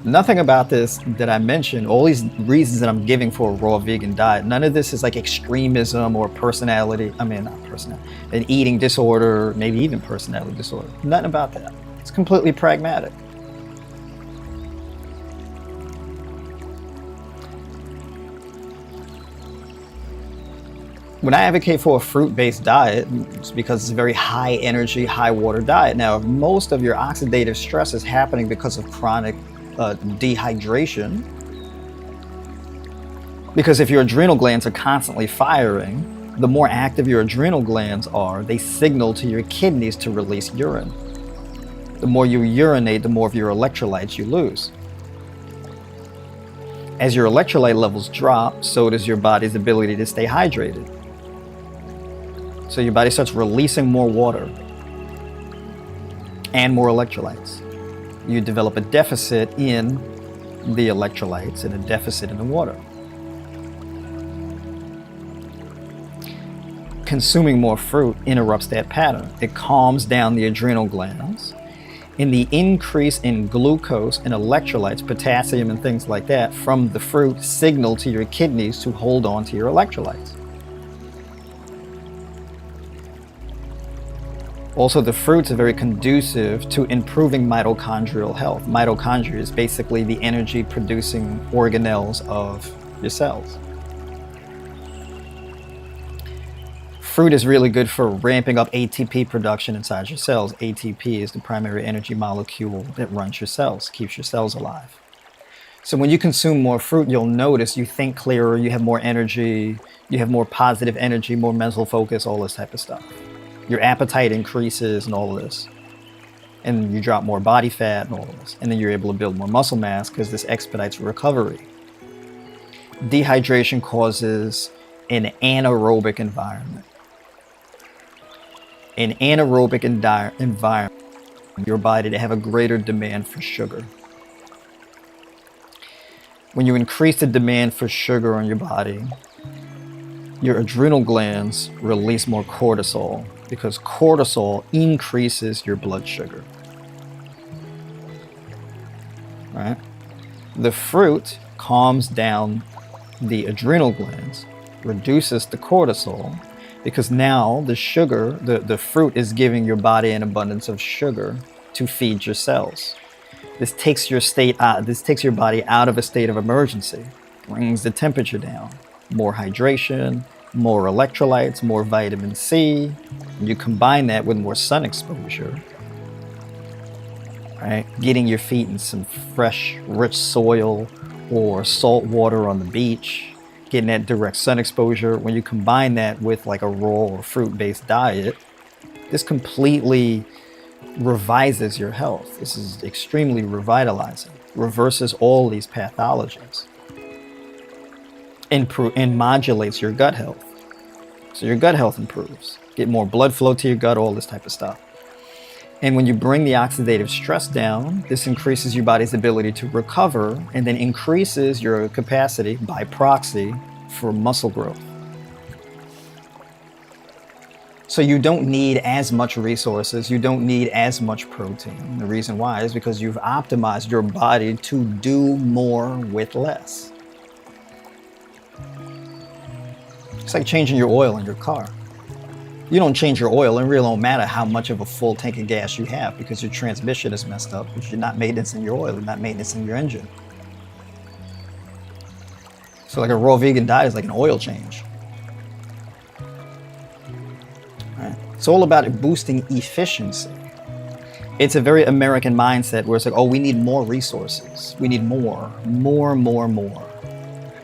Nothing about this that I mentioned, all these reasons that I'm giving for a raw vegan diet, none of this is like extremism or an eating disorder, maybe even personality disorder. Nothing about that. It's completely pragmatic. When I advocate for a fruit-based diet, it's because it's a very high energy, high water diet. Now, if most of your oxidative stress is happening because of chronic dehydration, because if your adrenal glands are constantly firing, The more active your adrenal glands are, they signal to your kidneys to release urine. The more you urinate, the more of your electrolytes you lose. As your electrolyte levels drop, so does your body's ability to stay hydrated. So your body starts releasing more water and more electrolytes. You develop a deficit in the electrolytes and a deficit in the water. Consuming more fruit interrupts that pattern. It calms down the adrenal glands, and the increase in glucose and electrolytes, potassium and things like that from the fruit signal to your kidneys to hold on to your electrolytes. Also, the fruits are very conducive to improving mitochondrial health. Mitochondria is basically the energy producing organelles of your cells. Fruit is really good for ramping up ATP production inside your cells. ATP is the primary energy molecule that runs your cells, keeps your cells alive. So when you consume more fruit, you'll notice you think clearer, you have more energy, you have more positive energy, more mental focus, all this type of stuff. Your appetite increases and all of this. And you drop more body fat and all of this. And then you're able to build more muscle mass because this expedites recovery. Dehydration causes an anaerobic environment. An anaerobic environment, your body to have a greater demand for sugar. When you increase the demand for sugar on your body, your adrenal glands release more cortisol because cortisol increases your blood sugar. Right? The fruit calms down the adrenal glands, reduces the cortisol, because now the sugar, the fruit is giving your body an abundance of sugar to feed your cells. This takes your body out of a state of emergency, brings the temperature down, more hydration, more electrolytes, more vitamin C. And you combine that with more sun exposure, right? Getting your feet in some fresh, rich soil or salt water on the beach, getting that direct sun exposure. When you combine that with like a raw or fruit-based diet, this completely revises your health. This is extremely revitalizing, reverses all these pathologies, and modulates your gut health. So your gut health improves, get more blood flow to your gut, all this type of stuff. And when you bring the oxidative stress down, this increases your body's ability to recover and then increases your capacity by proxy for muscle growth. So you don't need as much resources, you don't need as much protein. The reason why is because you've optimized your body to do more with less. It's like changing your oil in your car. You don't change your oil, and it really don't matter how much of a full tank of gas you have because your transmission is messed up, because you're not maintaining your oil, you're not maintaining your engine. So like a raw vegan diet is like an oil change. Right? It's all about boosting efficiency. It's a very American mindset where it's like, oh, we need more resources. We need more.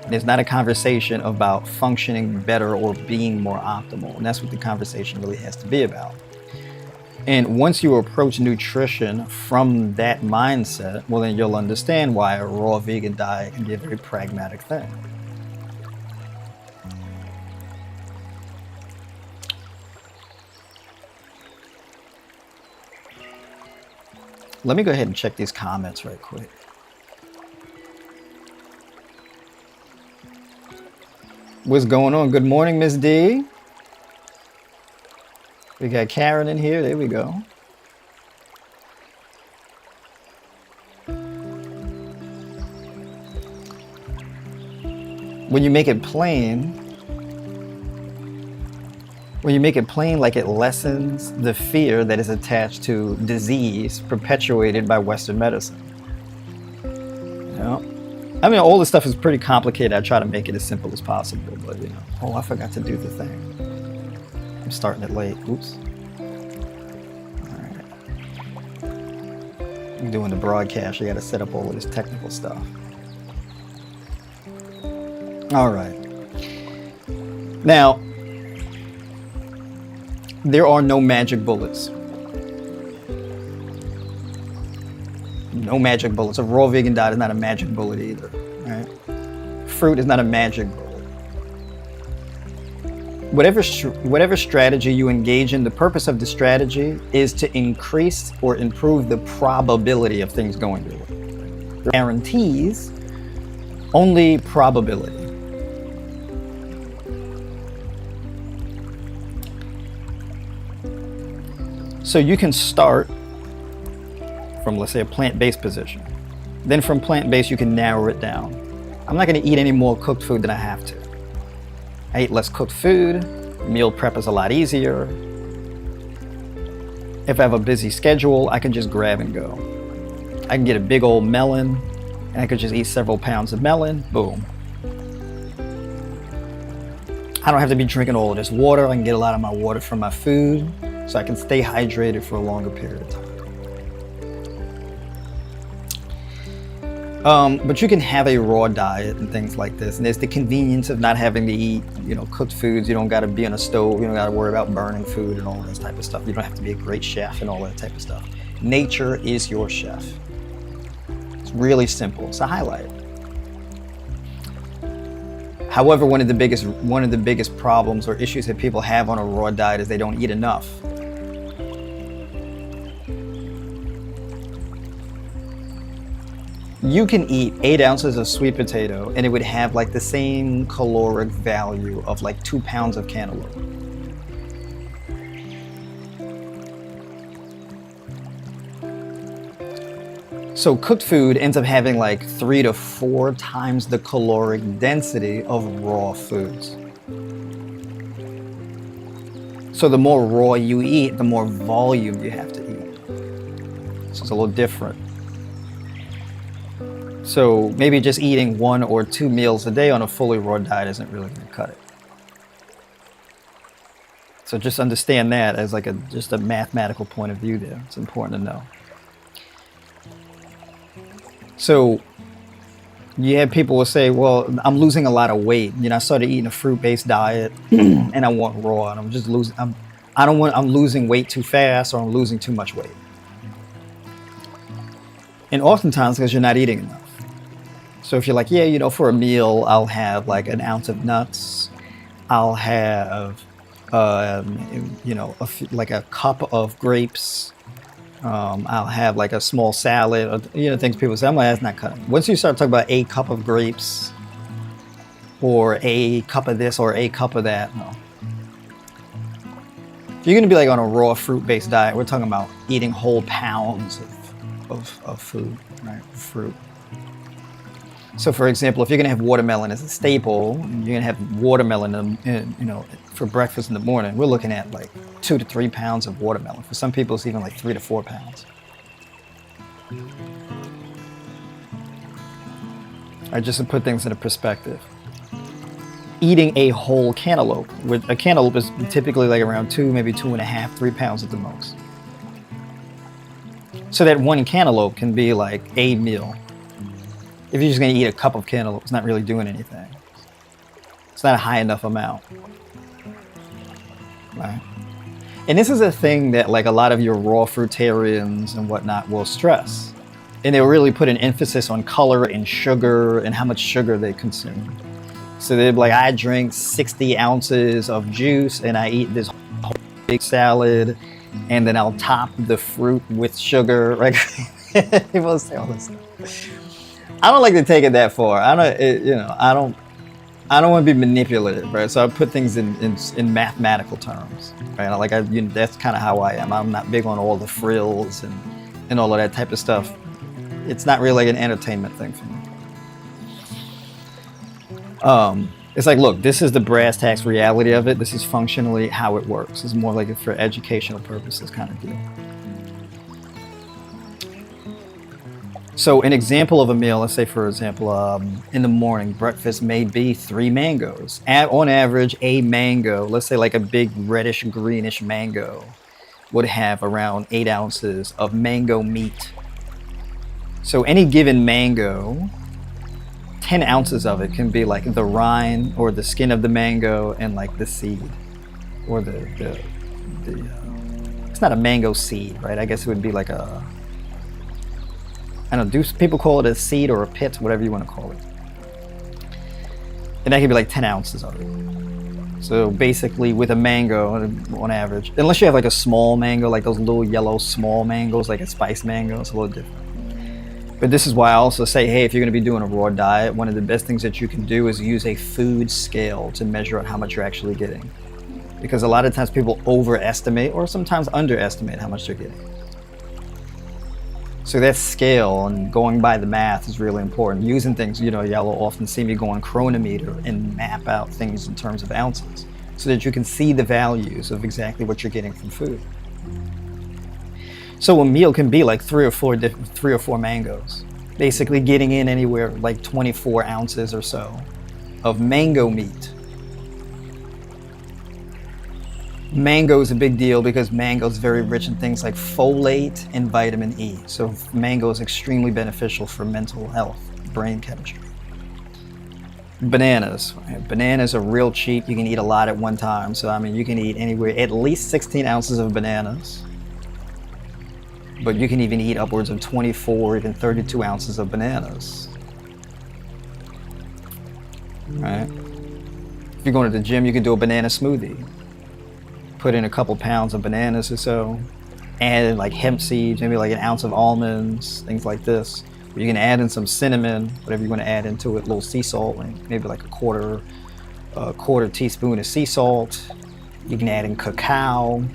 And it's not a conversation about functioning better or being more optimal. And that's what the conversation really has to be about. And once you approach nutrition from that mindset, well, then you'll understand why a raw vegan diet can be a very pragmatic thing. Let me go ahead and check these comments right quick. What's going on? Good morning, Miss D. We got Karen in here. There we go. When you make it plain, like it lessens the fear that is attached to disease perpetuated by Western medicine. You know? I mean, all this stuff is pretty complicated. I try to make it as simple as possible, but you know. Oh, I forgot to do the thing. I'm starting it late. Oops. All right. I'm doing the broadcast. You got to set up all of this technical stuff. All right. Now, There are no magic bullets. No magic bullets. A raw vegan diet is not a magic bullet either. Right? Fruit is not a magic bullet. Whatever strategy you engage in, the purpose of the strategy is to increase or improve the probability of things going your way. The guarantees, only probability. So you can start from, let's say, a plant-based position. Then from plant-based, you can narrow it down. I'm not going to eat any more cooked food than I have to. I eat less cooked food. Meal prep is a lot easier. If I have a busy schedule, I can just grab and go. I can get a big old melon, and I could just eat several pounds of melon. Boom. I don't have to be drinking all of this water. I can get a lot of my water from my food, so I can stay hydrated for a longer period of time. But you can have a raw diet and things like this, and there's the convenience of not having to eat, cooked foods. You don't got to be on a stove. You don't got to worry about burning food and all this type of stuff. You don't have to be a great chef and all that type of stuff. Nature is your chef. It's really simple. It's a highlight. However, one of the biggest problems or issues that people have on a raw diet is they don't eat enough. You can eat 8 ounces of sweet potato and it would have like the same caloric value of like 2 pounds of cantaloupe. So cooked food ends up having like 3 to 4 times the caloric density of raw foods. So the more raw you eat, the more volume you have to eat. So it's a little different. So maybe just eating 1 or 2 meals a day on a fully raw diet isn't really going to cut it. So just understand that as like just a mathematical point of view there. It's important to know. So you have people will say, well, I'm losing a lot of weight. I started eating a fruit-based diet and I want raw, and I'm just losing, I'm losing weight too fast, or I'm losing too much weight. And oftentimes because you're not eating enough. So if you're like, yeah, for a meal, I'll have like an ounce of nuts. I'll have, like a cup of grapes. I'll have like a small salad, things people say. I'm like, that's not cutting. Once you start talking about a cup of grapes or a cup of this or a cup of that, no. If you're going to be like on a raw fruit-based diet, we're talking about eating whole pounds of food, right? Fruit. So for example, if you're going to have watermelon as a staple, you're going to have watermelon, for breakfast in the morning, we're looking at like 2 to 3 pounds of watermelon. For some people, it's even like 3 to 4 pounds. Just to put things into perspective. Eating a whole cantaloupe, a cantaloupe is typically like around 2, maybe 2.5, 3 pounds at the most. So that one cantaloupe can be like a meal. If you're just going to eat a cup of cantaloupe, it's not really doing anything. It's not a high enough amount. Right? And this is a thing that like a lot of your raw fruitarians and whatnot will stress. And they'll really put an emphasis on color and sugar and how much sugar they consume. So they're like, I drink 60 ounces of juice and I eat this whole big salad, and then I'll top the fruit with sugar. Right? People say all this stuff. I don't like to take it that far. I don't want to be manipulative, right? So I put things in mathematical terms, right? That's kind of how I am. I'm not big on all the frills and all of that type of stuff. It's not really an entertainment thing for me. It's like, look, this is the brass tacks reality of it. This is functionally how it works. It's more like for educational purposes kind of deal. So an example of a meal, let's say for example, in the morning, breakfast may be 3 mangoes. On average, a mango, let's say like a big reddish greenish mango, would have around 8 ounces of mango meat. So any given mango, 10 ounces of it can be like the rind or the skin of the mango and like the seed or the the, it's not a mango seed, right? I guess it would be like a, I don't know, do people call it a seed or a pit, whatever you want to call it. And that could be like 10 ounces of it. So basically with a mango, on average, unless you have like a small mango, like those little yellow small mangoes, like a spiced mango, it's a little different. But this is why I also say, hey, if you're going to be doing a raw diet, one of the best things that you can do is use a food scale to measure out how much you're actually getting. Because a lot of times people overestimate or sometimes underestimate how much they're getting. So that scale and going by the math is really important. Using things, y'all will often see me go on Chronometer and map out things in terms of ounces so that you can see the values of exactly what you're getting from food. So a meal can be like three or four mangoes, basically getting in anywhere like 24 ounces or so of mango meat. Mango is a big deal because mango is very rich in things like folate and vitamin E. So mango is extremely beneficial for mental health, brain chemistry. Bananas. Bananas are real cheap. You can eat a lot at one time. So you can eat anywhere at least 16 ounces of bananas. But you can even eat upwards of 24, even 32 ounces of bananas. Right? If you're going to the gym, you can do a banana smoothie. Put in a couple pounds of bananas or so. Add in like hemp seeds, maybe like an ounce of almonds, things like this. You can add in some cinnamon, whatever you want to add into it, a little sea salt, maybe like a quarter teaspoon of sea salt. You can add in cacao.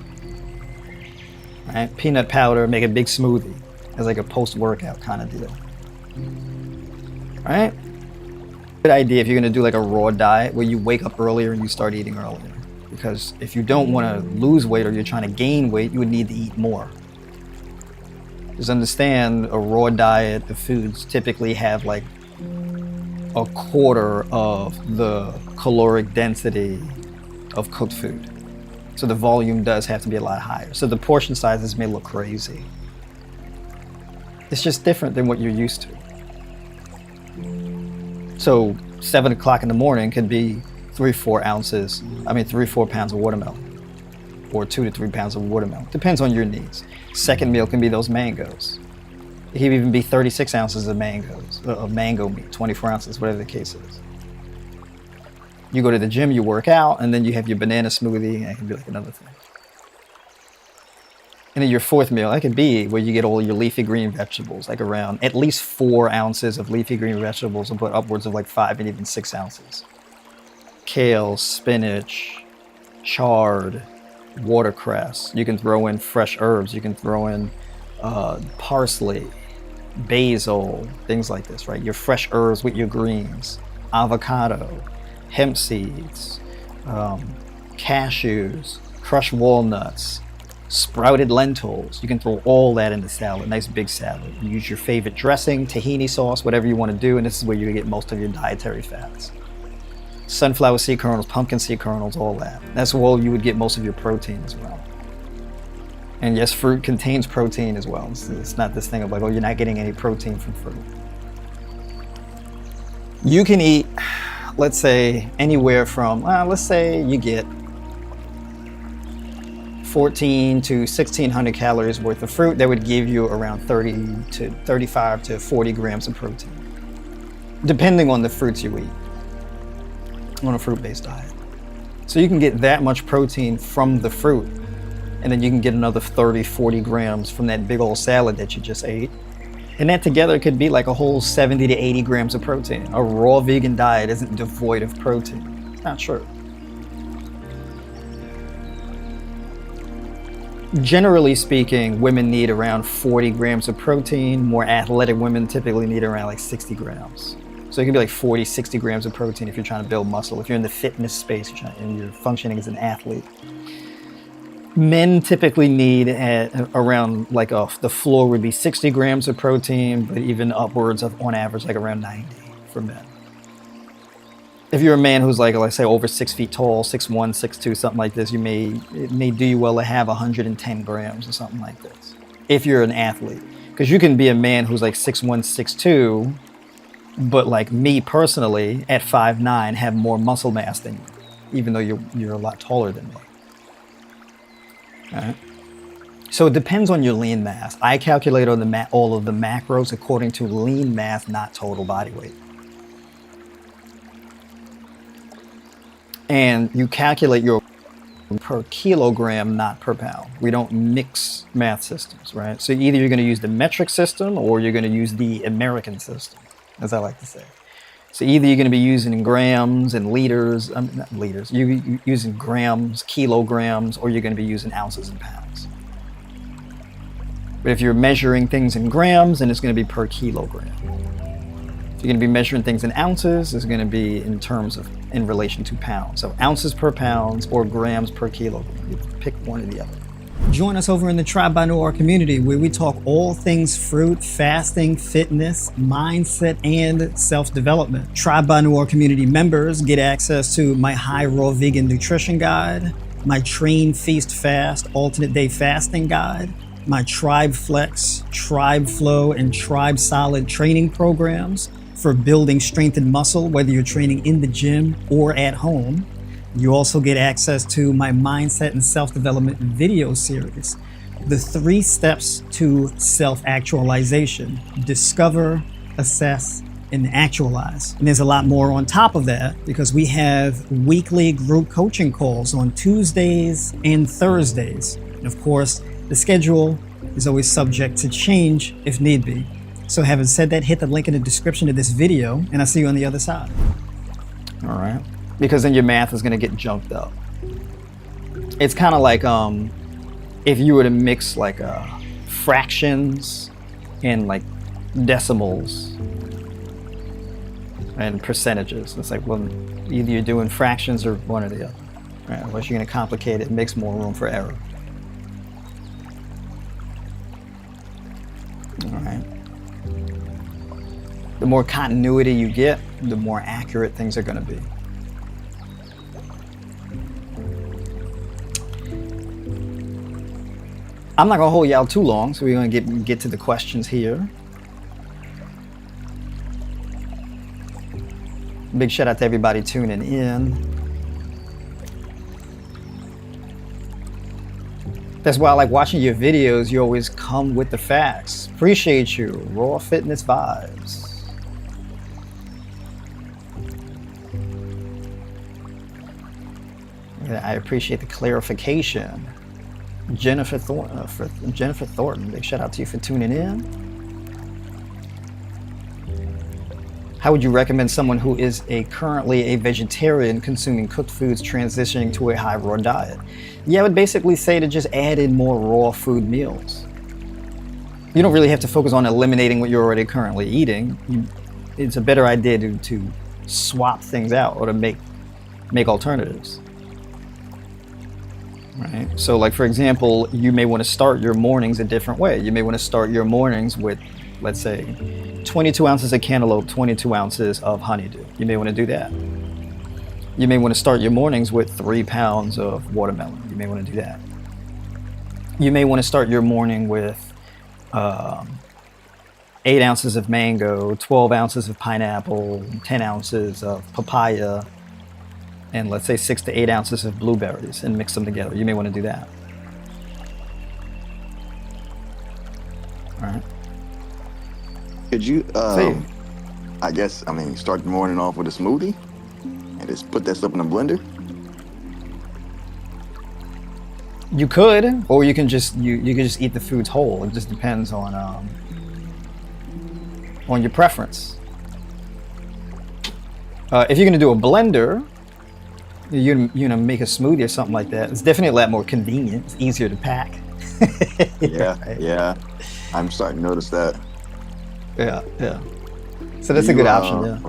Right? Peanut powder, make a big smoothie as like a post-workout kind of deal. Right? Good idea if you're going to do like a raw diet where you wake up earlier and you start eating earlier. Because if you don't want to lose weight or you're trying to gain weight, you would need to eat more. Just understand a raw diet, the foods typically have like a quarter of the caloric density of cooked food. So the volume does have to be a lot higher. So the portion sizes may look crazy. It's just different than what you're used to. So 7 o'clock in the morning could be 3-4 pounds of watermelon, or 2 to 3 pounds of watermelon. Depends on your needs. Second meal can be those mangoes. It can even be 36 ounces of mango meat, 24 ounces, whatever the case is. You go to the gym, you work out, and then you have your banana smoothie, and it can be like another thing. And then your fourth meal, that could be where you get all your leafy green vegetables, like around at least 4 ounces of leafy green vegetables, and put upwards of like 5 and even 6 ounces. Kale, spinach, chard, watercress. You can throw in fresh herbs. You can throw in parsley, basil, things like this, right? Your fresh herbs with your greens, avocado, hemp seeds, cashews, crushed walnuts, sprouted lentils. You can throw all that in the salad, nice big salad. You use your favorite dressing, tahini sauce, whatever you want to do, and this is where you get most of your dietary fats. Sunflower seed kernels, pumpkin seed kernels, all that. That's where you would get most of your protein as well. And yes, fruit contains protein as well. It's not this thing of like, oh, you're not getting any protein from fruit. You can eat, let's say, anywhere from, let's say you get 14 to 1,600 calories worth of fruit. That would give you around 35 to 40 grams of protein, depending on the fruits you eat. On a fruit-based diet. So you can get that much protein from the fruit, and then you can get another 30-40 grams from that big old salad that you just ate. And that together could be like a whole 70 to 80 grams of protein. A raw vegan diet isn't devoid of protein. It's not true. Generally speaking, women need around 40 grams of protein. More athletic women typically need around like 60 grams. So it can be like 40, 60 grams of protein if you're trying to build muscle. If you're in the fitness space and you're functioning as an athlete. Men typically need around like the floor would be 60 grams of protein, but even upwards of, on average, like around 90 for men. If you're a man who's like, let's say over 6 feet tall, 6'1", 6'2", something like this, it may do you well to have 110 grams or something like this. If you're an athlete. Because you can be a man who's like 6'1", 6'2", but like me personally, at 5'9", have more muscle mass than you, even though you're a lot taller than me. Right? So it depends on your lean mass. I calculate all of the macros according to lean mass, not total body weight. And you calculate your per kilogram, not per pound. We don't mix math systems, right? So either you're going to use the metric system or you're going to use the American system, as I like to say. So either you're going to be using grams and liters, not liters, you're using grams, kilograms, or you're going to be using ounces and pounds. But if you're measuring things in grams, then it's going to be per kilogram. If you're going to be measuring things in ounces, it's going to be in relation to pounds. So ounces per pounds or grams per kilogram. You pick one or the other. Join us over in the Tribe by Noir community, where we talk all things fruit, fasting, fitness, mindset, and self-development. Tribe by Noir community members get access to my high raw vegan nutrition guide, my Train Feast Fast alternate day fasting guide, my Tribe Flex, Tribe Flow, and Tribe Solid training programs for building strength and muscle, whether you're training in the gym or at home. You also get access to my mindset and self-development video series, the 3 steps to self-actualization: discover, assess, and actualize. And there's a lot more on top of that, because we have weekly group coaching calls on Tuesdays and Thursdays. And of course, the schedule is always subject to change if need be. So having said that, hit the link in the description of this video, and I'll see you on the other side. All right. Because then your math is going to get junked up. It's kind of like if you were to mix like fractions and like decimals and percentages. It's like, well, either you're doing fractions or one or the other. Right? Unless you're going to complicate it, it makes more room for error. All right. The more continuity you get, the more accurate things are going to be. I'm not going to hold you out too long, so we're going to get to the questions here. Big shout out to everybody tuning in. That's why I like watching your videos. You always come with the facts. Appreciate you. Raw Fitness Vibes. Yeah, I appreciate the clarification. Jennifer Thornton, big shout out to you for tuning in. How would you recommend someone who is currently a vegetarian consuming cooked foods transitioning to a high raw diet? Yeah, I would basically say to just add in more raw food meals. You don't really have to focus on eliminating what you're already currently eating. It's a better idea to swap things out or to make alternatives. Right. So like, for example, you may want to start your mornings a different way. You may want to start your mornings with, let's say, 22 ounces of cantaloupe, 22 ounces of honeydew. You may want to do that. You may want to start your mornings with 3 pounds of watermelon. You may want to do that. You may want to start your morning with 8 ounces of mango, 12 ounces of pineapple, 10 ounces of papaya, and let's say 6 to 8 ounces of blueberries, and mix them together. You may want to do that. All right. Could you, start the morning off with a smoothie and just put that stuff in a blender? You could, or you can just you can just eat the foods whole. It just depends on your preference. If you're gonna do a blender, you know, make a smoothie or something like that. It's definitely a lot more convenient. It's easier to pack. Yeah, right? Yeah. I'm starting to notice that. Yeah. So that's a good option. Yeah.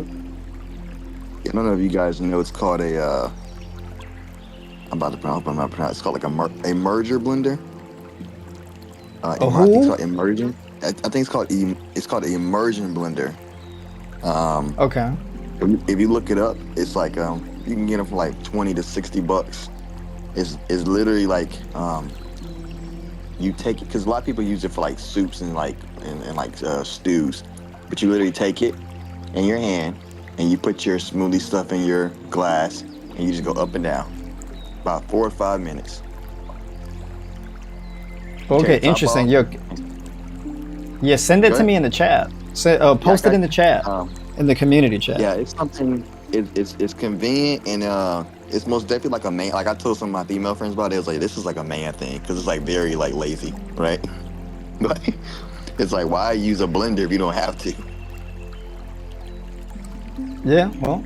I don't know if you guys know. It's called a. I'm about to pronounce. It's called like a merger blender. I think it's called immersion. I think it's called an immersion blender. Okay. If you look it up, it's like you can get them for like $20 to $60. It's literally like you take it, because a lot of people use it for like soups and like stews, but you literally take it in your hand and you put your smoothie stuff in your glass and you just go up and down about 4 or 5 minutes. Okay, Check the top interesting. off. Yeah, send it Go to ahead. me in the chat. Post Yeah, it in the chat, in the community chat. yeah, it's something. It's convenient and it's most definitely like a man. Like I told some of my female friends about it. It was like this is like a man thing because it's like very like lazy, right? Like it's like why use a blender if you don't have to? Yeah, well,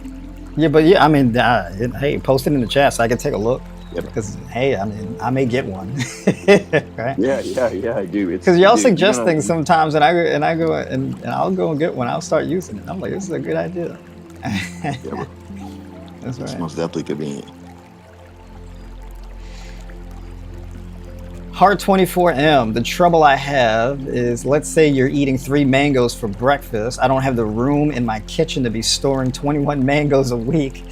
yeah, but yeah, I mean, hey, post it in the chat so I can take a look. Yep. Because hey, I mean, I may get one, right? Yeah, I do. Because y'all Dude, suggest things sometimes, and and I'll go and get one. I'll start using it. I'm like, this is a good idea. yeah, bro. That's It's right. most definitely convenient. Heart24M, the trouble I have is, let's say you're eating 3 mangoes for breakfast. I don't have the room in my kitchen to be storing 21 mangoes a week.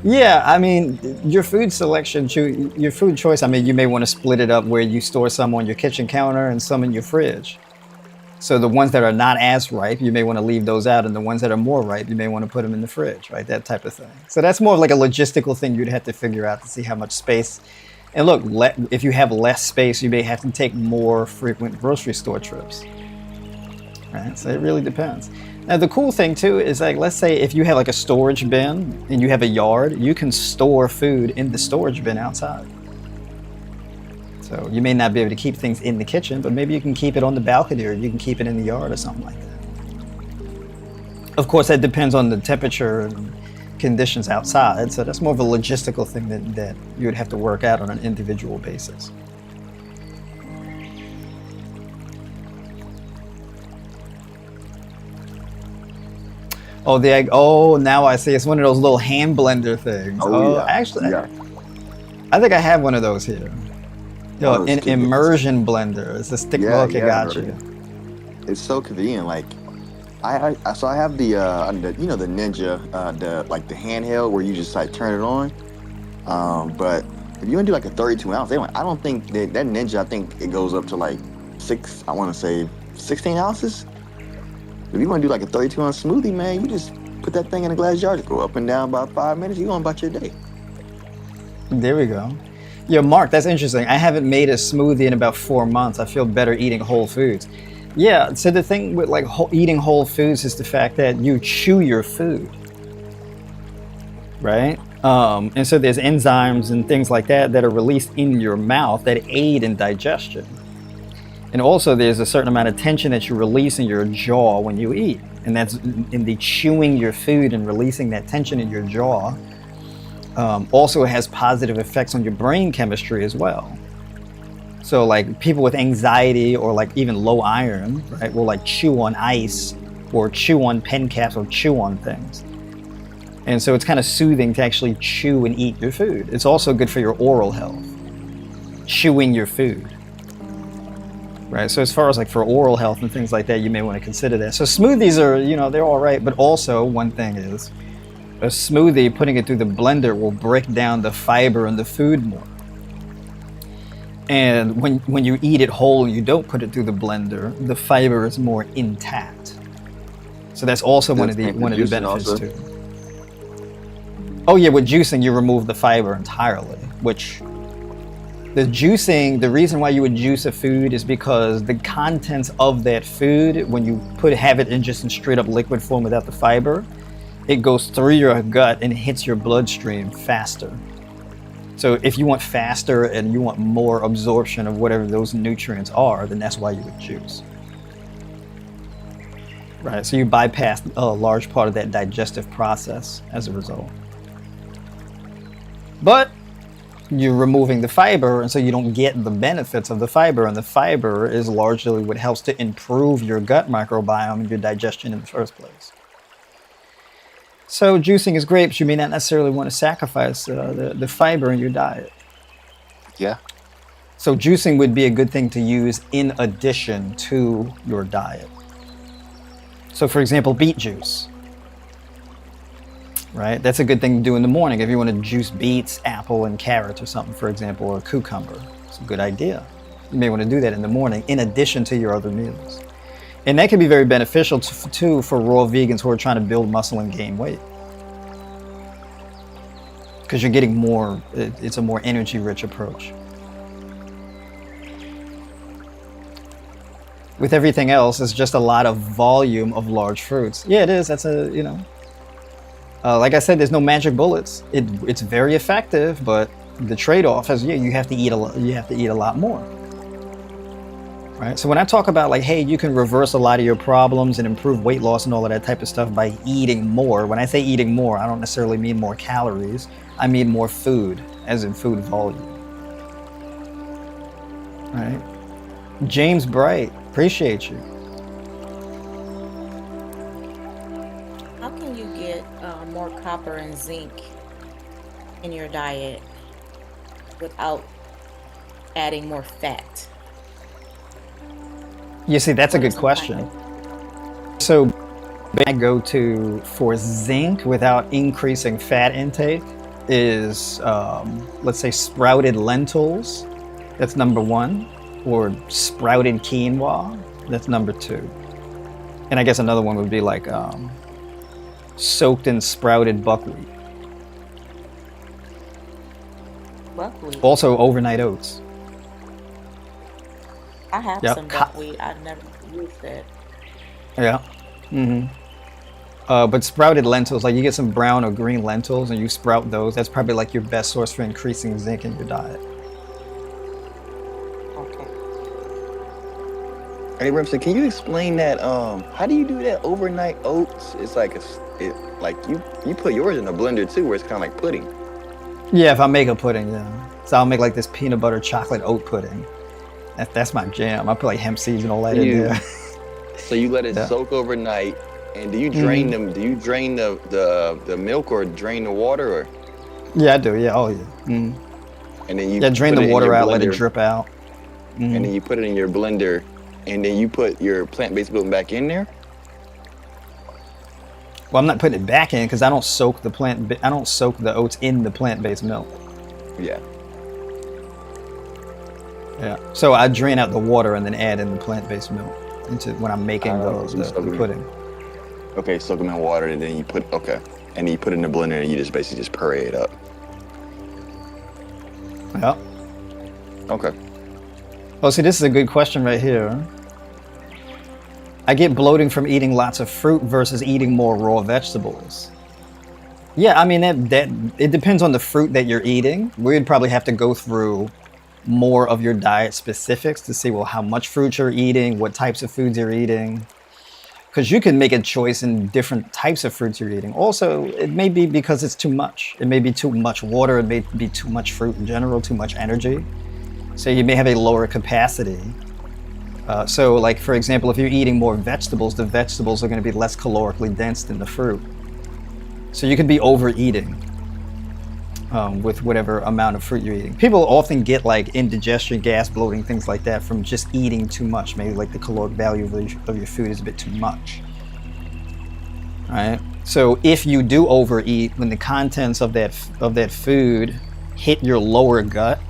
Yeah, I mean, your food selection, your food choice, I mean, you may want to split it up where you store some on your kitchen counter and some in your fridge. So the ones that are not as ripe, you may want to leave those out, and the ones that are more ripe, you may want to put them in the fridge, right? That type of thing. So that's more of like a logistical thing you'd have to figure out to see how much space. And look, if you have less space, you may have to take more frequent grocery store trips, right? So it really depends. Now the cool thing too is, like, let's say if you have like a storage bin and you have a yard, you can store food in the storage bin outside. So you may not be able to keep things in the kitchen, but maybe you can keep it on the balcony, or you can keep it in the yard or something like that. Of course, that depends on the temperature and conditions outside. So that's more of a logistical thing that you would have to work out on an individual basis. Oh, the egg. Oh, now I see. It's one of those little hand blender things. Oh, yeah. Actually, Yeah. I think I have one of those here. Yo, Oh, an it's good. immersion blender. It's a Stigma. Yeah, Okay, yeah, got bro. you. It's so convenient. Like I have the you know the Ninja the like the handheld where you just like turn it on. But if you want to do like a 32 ounce, I don't think that Ninja. I think it goes up to like 16 ounces. If you want to do like a 32 ounce smoothie, man, you just put that thing in a glass jar, just go up and down about 5 minutes. You going about your day. There we go. Yeah, Mark, that's interesting. I haven't made a smoothie in about 4 months. I feel better eating whole foods. Yeah, so the thing with like eating whole foods is the fact that you chew your food, right? And so there's enzymes and things like that that are released in your mouth that aid in digestion. And also there's a certain amount of tension that you release in your jaw when you eat. And that's in the chewing your food and releasing that tension in your jaw. Also has positive effects on your brain chemistry as well. So like people with anxiety or like even low iron, right, will like chew on ice or chew on pen caps or chew on things. And so it's kind of soothing to actually chew and eat your food. It's also good for your oral health, chewing your food. Right, so as far as like for oral health and things like that, you may want to consider that. So smoothies are, you know, they're all right, but also one thing is, a smoothie, putting it through the blender will break down the fiber in the food more. And when you eat it whole and you don't put it through the blender, the fiber is more intact. So that's also one of the benefits also too. Oh yeah, with juicing you remove the fiber entirely, which the juicing, the reason why you would juice a food is because the contents of that food, when you have it in just in straight up liquid form without the fiber, it goes through your gut and hits your bloodstream faster. So if you want faster and you want more absorption of whatever those nutrients are, then that's why you would juice. Right, so you bypass a large part of that digestive process as a result. But you're removing the fiber, and so you don't get the benefits of the fiber, and the fiber is largely what helps to improve your gut microbiome and your digestion in the first place. So juicing is great, but you may not necessarily want to sacrifice the fiber in your diet. Yeah. So juicing would be a good thing to use in addition to your diet. So for example, beet juice, right? That's a good thing to do in the morning if you want to juice beets, apple, and carrots or something, for example, or cucumber. It's a good idea. You may want to do that in the morning in addition to your other meals. And that can be very beneficial too for raw vegans who are trying to build muscle and gain weight. Because you're getting more, it's a more energy-rich approach. With everything else, it's just a lot of volume of large fruits. Yeah, it is. That's a, like I said, there's no magic bullets. It's very effective, but the trade-off is you have to eat a lot. You have to eat a lot more. Right. So when I talk about like, hey, you can reverse a lot of your problems and improve weight loss and all of that type of stuff by eating more. When I say eating more, I don't necessarily mean more calories. I mean more food, as in food volume. Right. James Bright, appreciate you. How can you get more copper and zinc in your diet without adding more fat? You see, that's a What are good some question. So I go to for zinc without increasing fat intake is, let's say, sprouted lentils. That's number one. Or sprouted quinoa. That's number two. And I guess another one would be like soaked and sprouted buckwheat. Buckwheat. Also overnight oats. I have Yep. some buckwheat. I've never used it. Yeah. But sprouted lentils, like you get some brown or green lentils and you sprout those, that's probably like your best source for increasing zinc in your diet. Okay. Hey, Remsen, can you explain that? How do you do that overnight oats? It's like like you put yours in a blender too, where it's kind of like pudding. Yeah, if I make a pudding, yeah. So I'll make like this peanut butter chocolate oat pudding. That's my jam. I put like hemp seeds and all that in there. So you let it Yeah. soak overnight, and do you drain them? Do you drain the milk or drain the water, or? Yeah, I do. Yeah. Oh, yeah. And then you drain put the it in water your out, let it blender, drip out. and then you put it in your blender, and then you put your plant-based milk back in there. Well, I'm not putting it back in because I don't soak the oats in the plant-based milk. Yeah. Yeah. So I drain out the water and then add in the plant-based milk into when I'm making the pudding. Okay, soak them in water, and then you put and then you put it in the blender, and you just basically just puree it up. Yeah. Okay. Oh, see, this is a good question right here. I get bloating from eating lots of fruit versus eating more raw vegetables. Yeah, I mean that it depends on the fruit that you're eating. We'd probably have to go through more of your diet specifics to see, well, how much fruit you're eating, what types of foods you're eating. Because you can make a choice in different types of fruits you're eating. Also, it may be because it's too much. It may be too much water. It may be too much fruit in general, too much energy. So you may have a lower capacity. So like, for example, if you're eating more vegetables, the vegetables are going to be less calorically dense than the fruit. So you could be overeating with whatever amount of fruit you're eating. People often get like indigestion, gas, bloating, things like that from just eating too much. Maybe like the caloric value of your food is a bit too much. All right. So if you do overeat, when the contents of that food hit your lower gut,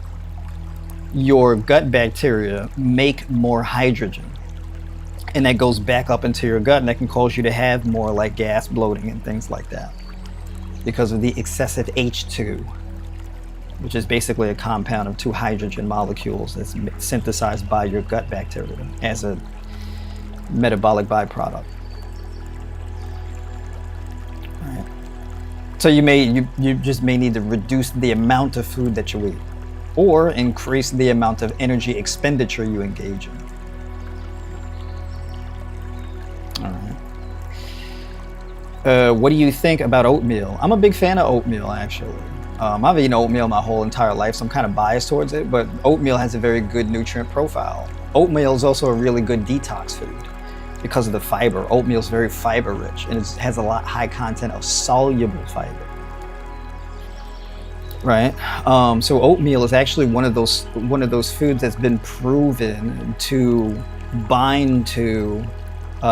your gut bacteria make more hydrogen. And that goes back up into your gut, and that can cause you to have more like gas, bloating, and things like that because of the excessive H2, which is basically a compound of two hydrogen molecules that's synthesized by your gut bacteria as a metabolic byproduct. Right. So you just may need to reduce the amount of food that you eat, or increase the amount of energy expenditure you engage in. All right. What do you think about oatmeal? I'm a big fan of oatmeal, actually. I've eaten oatmeal my whole entire life, so I'm kind of biased towards it, but oatmeal has a very good nutrient profile. Oatmeal is also a really good detox food because of the fiber. Oatmeal is very fiber rich, and it has a high content of soluble fiber. Right. So oatmeal is actually one of those foods that's been proven to bind to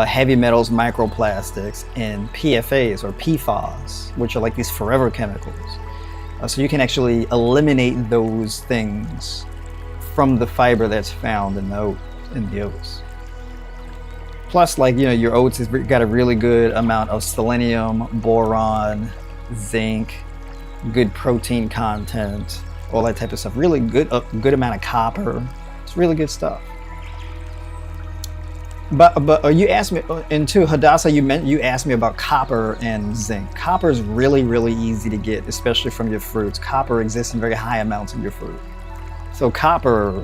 heavy metals, microplastics, and PFAs or PFAS, which are like these forever chemicals. So you can actually eliminate those things from the fiber that's found in the oats. Plus, like, your oats has got a really good amount of selenium, boron, zinc, good protein content, all that type of stuff. Really good, a good amount of copper. It's really good stuff. But you asked me, and too, Hadassah, you asked me about copper and zinc. Copper is really, really easy to get, especially from your fruits. Copper exists in very high amounts in your fruit. So copper,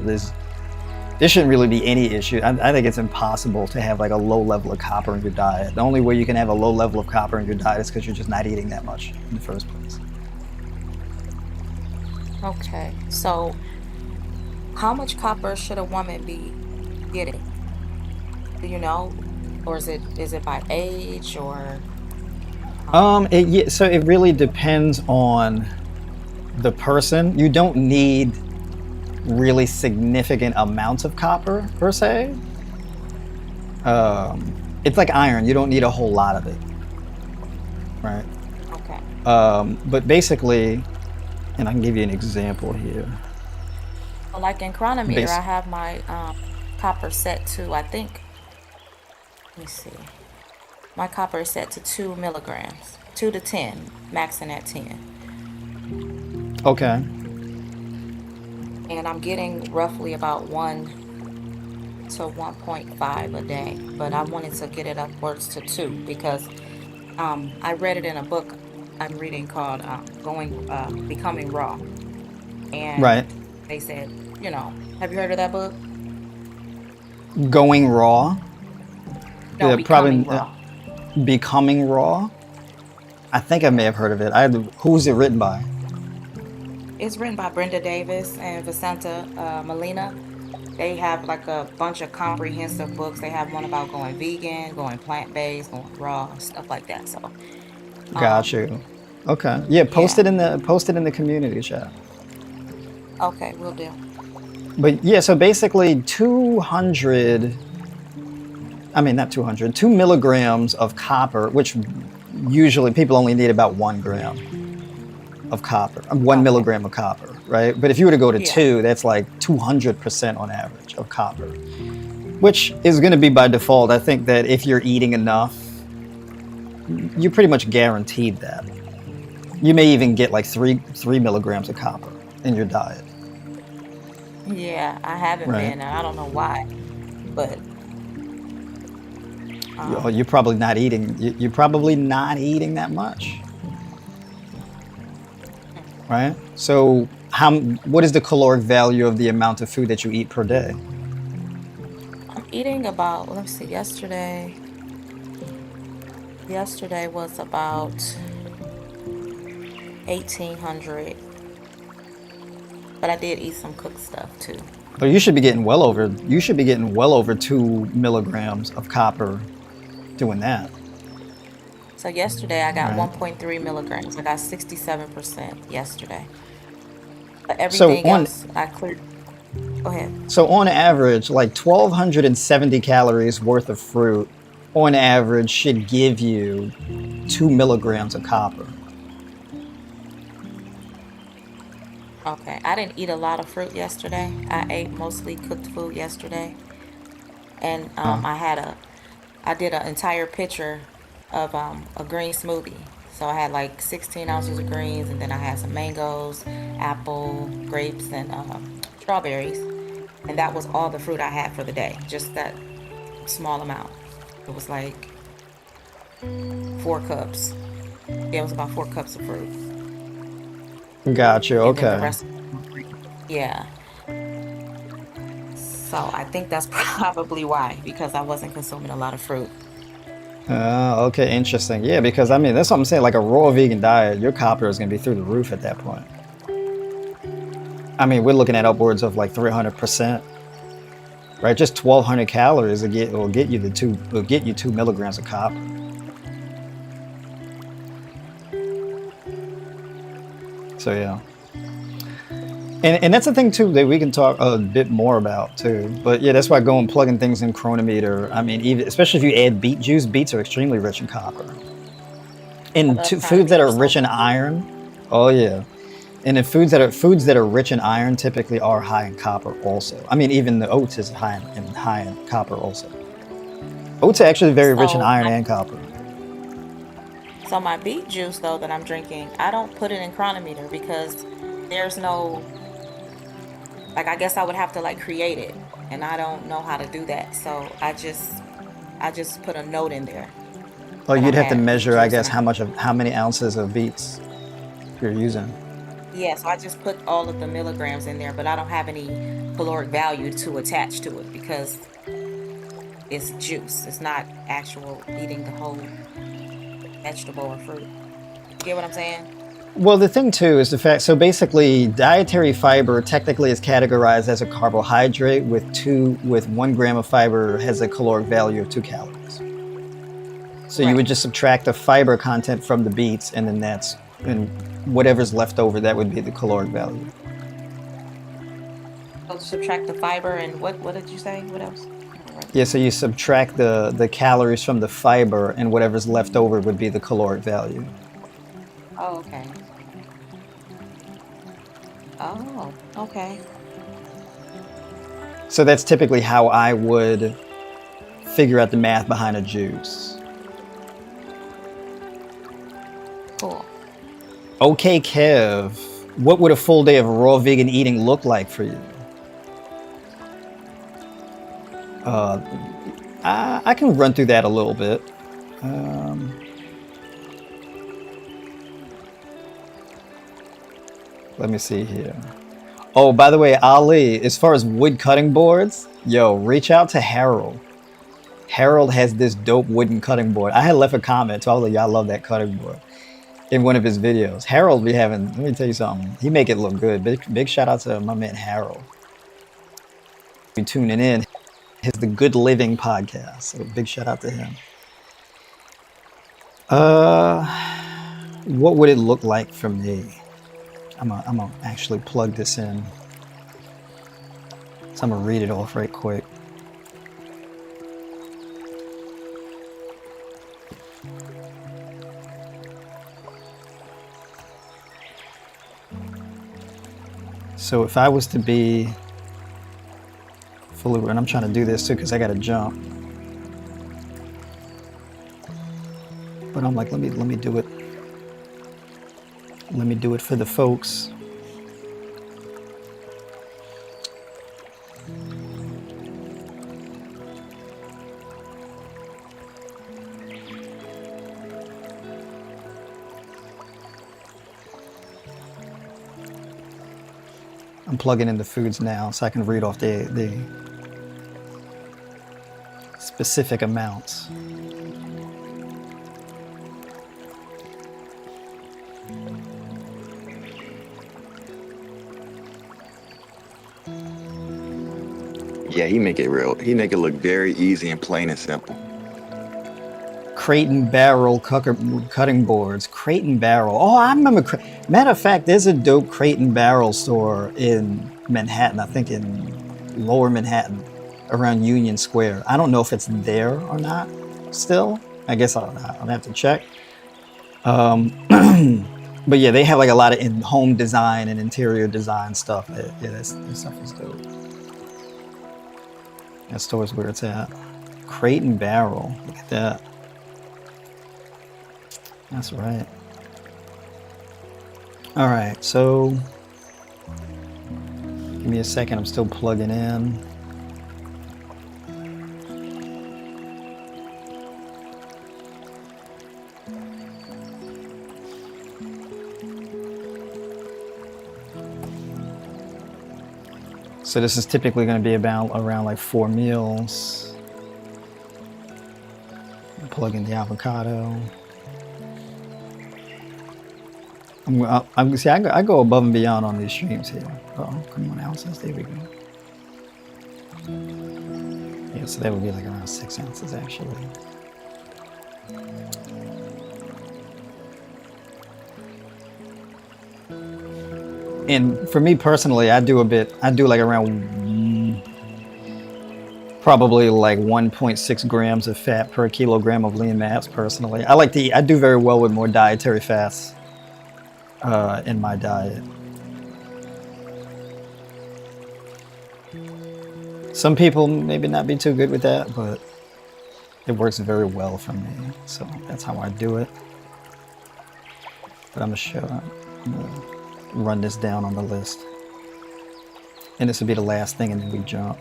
there shouldn't really be any issue. I think it's impossible to have like a low level of copper in your diet. The only way you can have a low level of copper in your diet is because you're just not eating that much in the first place. Okay. So, how much copper should a woman be getting? Do you know? Or is it by age or So it really depends on the person. You don't need really significant amounts of copper per se. It's like iron. You don't need a whole lot of it, right? okay. But basically, and I can give you an example here. So like in chronometer, Base. I have my copper set to, I think, let me see. My copper is set to 2 milligrams, 2 to 10, maxing at 10. Okay. And I'm getting roughly about 1 to 1.5 a day, but I wanted to get it upwards to 2 because I read it in a book I'm reading called Becoming Raw. And Right. they said, have you heard of that book? Going raw. No, Yeah, Becoming probably Raw. becoming raw. I think I may have heard of it. Who's it written by? It's written by Brenda Davis and Vicenta Molina. They have like a bunch of comprehensive books. They have one about going vegan, going plant-based, going raw, stuff like that. So, Got um, you. Okay. Yeah, yeah. post it in the community chat. Okay, we'll do. But yeah, so basically 200, I mean not 200, 2 milligrams of copper, which usually people only need about 1 gram of copper, 1 Okay. milligram of copper, right? But if you were to go to Yeah. 2, that's like 200% on average of copper, which is going to be by default. I think that if you're eating enough, you're pretty much guaranteed that. You may even get like 3 milligrams of copper in your diet, Yeah, I haven't right? been, and I don't know why, but um, You're probably not eating. You're probably not eating that much, right? So, what is the caloric value of the amount of food that you eat per day? I'm eating about, let's see, yesterday was about 1,800, but I did eat some cooked stuff too. But you should be getting well over. You should be getting well over 2 milligrams of copper doing that, So yesterday I got right? 1.3 milligrams. I got 67% yesterday. But So everything on else I cleared. Go ahead. so on average, like 1,270 calories worth of fruit, on average, should give you 2 milligrams of copper. Okay. I didn't eat a lot of fruit yesterday. I ate mostly cooked food yesterday. And Uh, I did an entire pitcher of a green smoothie. So I had like 16 ounces of greens, and then I had some mangoes, apple, grapes, and strawberries. And that was all the fruit I had for the day, just that small amount. It was like 4 cups. Yeah, it was about 4 cups of fruit. got you. And then the Okay. rest, yeah. So I think that's probably why, because I wasn't consuming a lot of fruit. Okay, interesting. Yeah, because I mean, that's what I'm saying. Like a raw vegan diet, your copper is going to be through the roof at that point. I mean, we're looking at upwards of like 300%, right? Just 1,200 calories will get you 2 milligrams of copper. So yeah. And that's the thing too that we can talk a bit more about too. But yeah, that's why going plugging things in chronometer. I mean, even especially if you add beet juice, beets are extremely rich in copper. I And love foods that chronometer are so rich in much. iron, oh yeah. And in foods that are rich in iron typically are high in copper also. I mean, even the oats is high in copper also. Oats are actually very rich in So iron my and copper. so my beet juice though that I'm drinking, I don't put it in chronometer because there's no, like, I guess I would have to like create it. and I don't know how to do that. So I just put a note in there Oh, that you'd I'm have to having measure, I juice, guess, how many ounces of beets you're using. yeah, so I just put all of the milligrams in there, but I don't have any caloric value to attach to it because it's juice. It's not actual eating the whole vegetable or fruit. You get what I'm saying? Well, the thing too is the fact. So basically, dietary fiber technically is categorized as a carbohydrate with 1 gram of fiber has a caloric value of 2 calories. So you would Right. just subtract the fiber content from the beets, and then and whatever's left over, that would be the caloric value. So subtract the fiber and what did you say? What else? I'm gonna write it Yeah, so down. you subtract the calories from the fiber, and whatever's left over would be the caloric value. Oh, okay. Oh, okay. So that's typically how I would figure out the math behind a juice. Cool. Okay, Kev, what would a full day of raw vegan eating look like for you? I can run through that a little bit. Let me see here. Oh, by the way, Ali, as far as wood cutting boards, yo, reach out to Harold. Harold has this dope wooden cutting board. I had left a comment, so I was like, y'all love that cutting board in one of his videos. Harold be having, let me tell you something, he make it look good. Big shout out to my man Harold. Be tuning in. It's the Good Living podcast, so big shout out to him. What would it look like for me? I'm gonna actually plug this in. So I'm gonna read it off right quick. So if I was to be fully, and I'm trying to do this too because I gotta jump. But I'm like, let me do it. Let me do it for the folks. I'm plugging in the foods now so I can read off the specific amounts. Yeah, he make it real. He make it look very easy and plain and simple. Crate and Barrel cutting boards. Crate and Barrel. Oh, I remember. Matter of fact, there's a dope Crate and Barrel store in Manhattan. I think in Lower Manhattan, around Union Square. I don't know if it's there or not. Still, I guess I'll have to check. But yeah, they have like a lot of in-home design and interior design stuff. Yeah, that stuff is dope. That store's where it's at. Crate and Barrel. Look at that. That's right. All right, so give me a second. I'm still plugging in. So this is typically going to be around like 4 meals. Plug in the avocado. I go above and beyond on these streams here. Oh, come on, ounces. There we go. Yeah, so that would be like around 6 ounces actually. And for me personally, I do like around probably like 1.6 grams of fat per kilogram of lean mass personally. I do very well with more dietary fats in my diet. Some people maybe not be too good with that, but it works very well for me. So that's how I do it. But I'm gonna run this down on the list. And this will be the last thing and then we jump.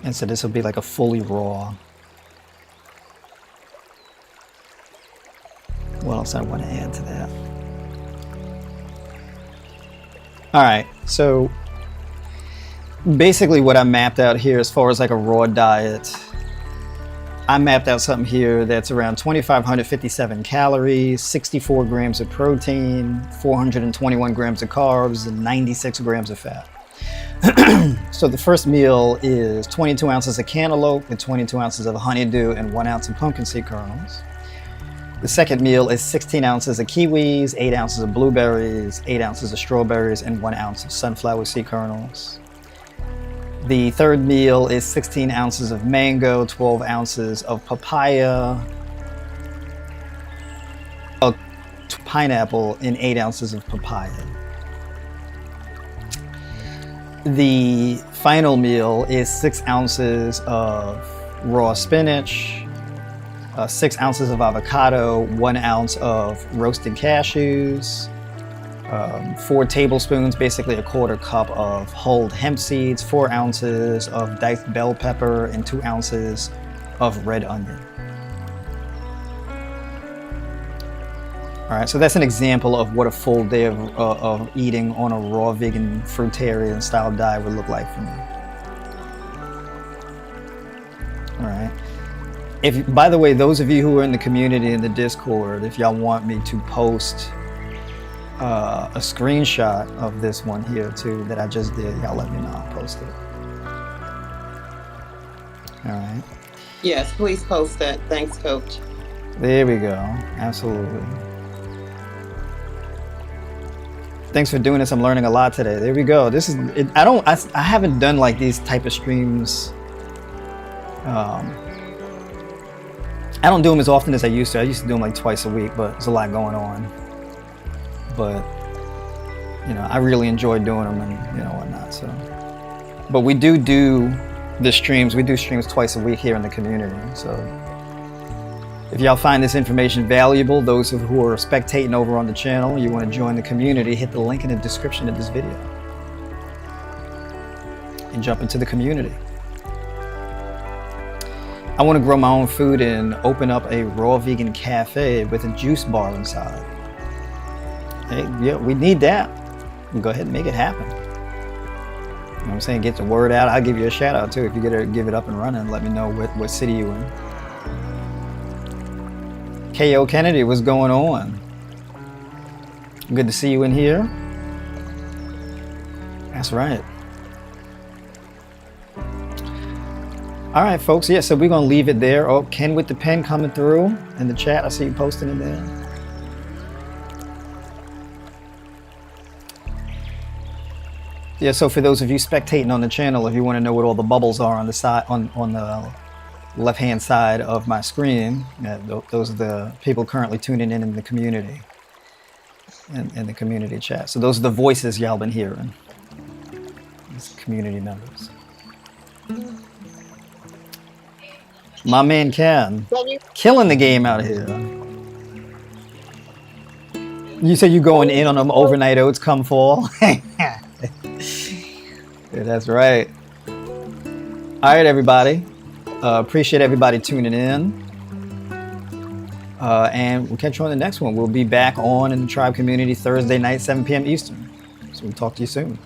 And so this will be like a fully raw. What else I want to add to that? All right, so basically what I mapped out here as far as like a raw diet, I mapped out something here that's around 2,557 calories, 64 grams of protein, 421 grams of carbs, and 96 grams of fat. So the first meal is 22 ounces of cantaloupe and 22 ounces of honeydew and 1 ounce of pumpkin seed kernels. The second meal is 16 ounces of kiwis, 8 ounces of blueberries, 8 ounces of strawberries, and 1 ounce of sunflower seed kernels. The third meal is 16 ounces of mango, 12 ounces of papaya, pineapple, and 8 ounces of papaya. The final meal is 6 ounces of raw spinach, 6 ounces of avocado, 1 ounce of roasted cashews, 4 tablespoons, basically a quarter cup of whole hemp seeds, 4 ounces of diced bell pepper, and 2 ounces of red onion. All right, so that's an example of what a full day of eating on a raw vegan fruitarian style diet would look like for me. All right. By the way, those of you who are in the community in the Discord, if y'all want me to post a screenshot of this one here too that I just did, y'all let me know. I'll post it. All right. Yes, please post that. Thanks, Coach. There we go. Absolutely. Thanks for doing this. I'm learning a lot today. There we go. This is it. I haven't done like these type of streams. I don't do them as often as I used to. I used to do them like twice a week, but there's a lot going on. But you know, I really enjoy doing them and whatnot. So, but we do the streams. We do streams twice a week here in the community. So, if y'all find this information valuable, those who are spectating over on the channel, you want to join the community, hit the link in the description of this video and jump into the community. I want to grow my own food and open up a raw vegan cafe with a juice bar inside. Hey, yeah, we need that. We'll go ahead and make it happen. You know what I'm saying? Get the word out. I'll give you a shout out too if you give it up and running. Let me know what city you're in. K.O. Kennedy, what's going on? Good to see you in here. That's right. All right, folks. Yeah, so we're going to leave it there. Oh, Ken with the pen coming through in the chat. I see you posting it there. Yeah, so for those of you spectating on the channel, if you want to know what all the bubbles are on the side, on the left-hand side of my screen, those are the people currently tuning in the community, in the community chat. So those are the voices y'all been hearing. These community members. My man Ken, killing the game out here. You say you going in on them overnight oats come fall? Yeah, that's right. All right, everybody. Appreciate everybody tuning in. And we'll catch you on the next one. We'll be back on in the Tribe community Thursday night, 7 p.m. Eastern. So we'll talk to you soon.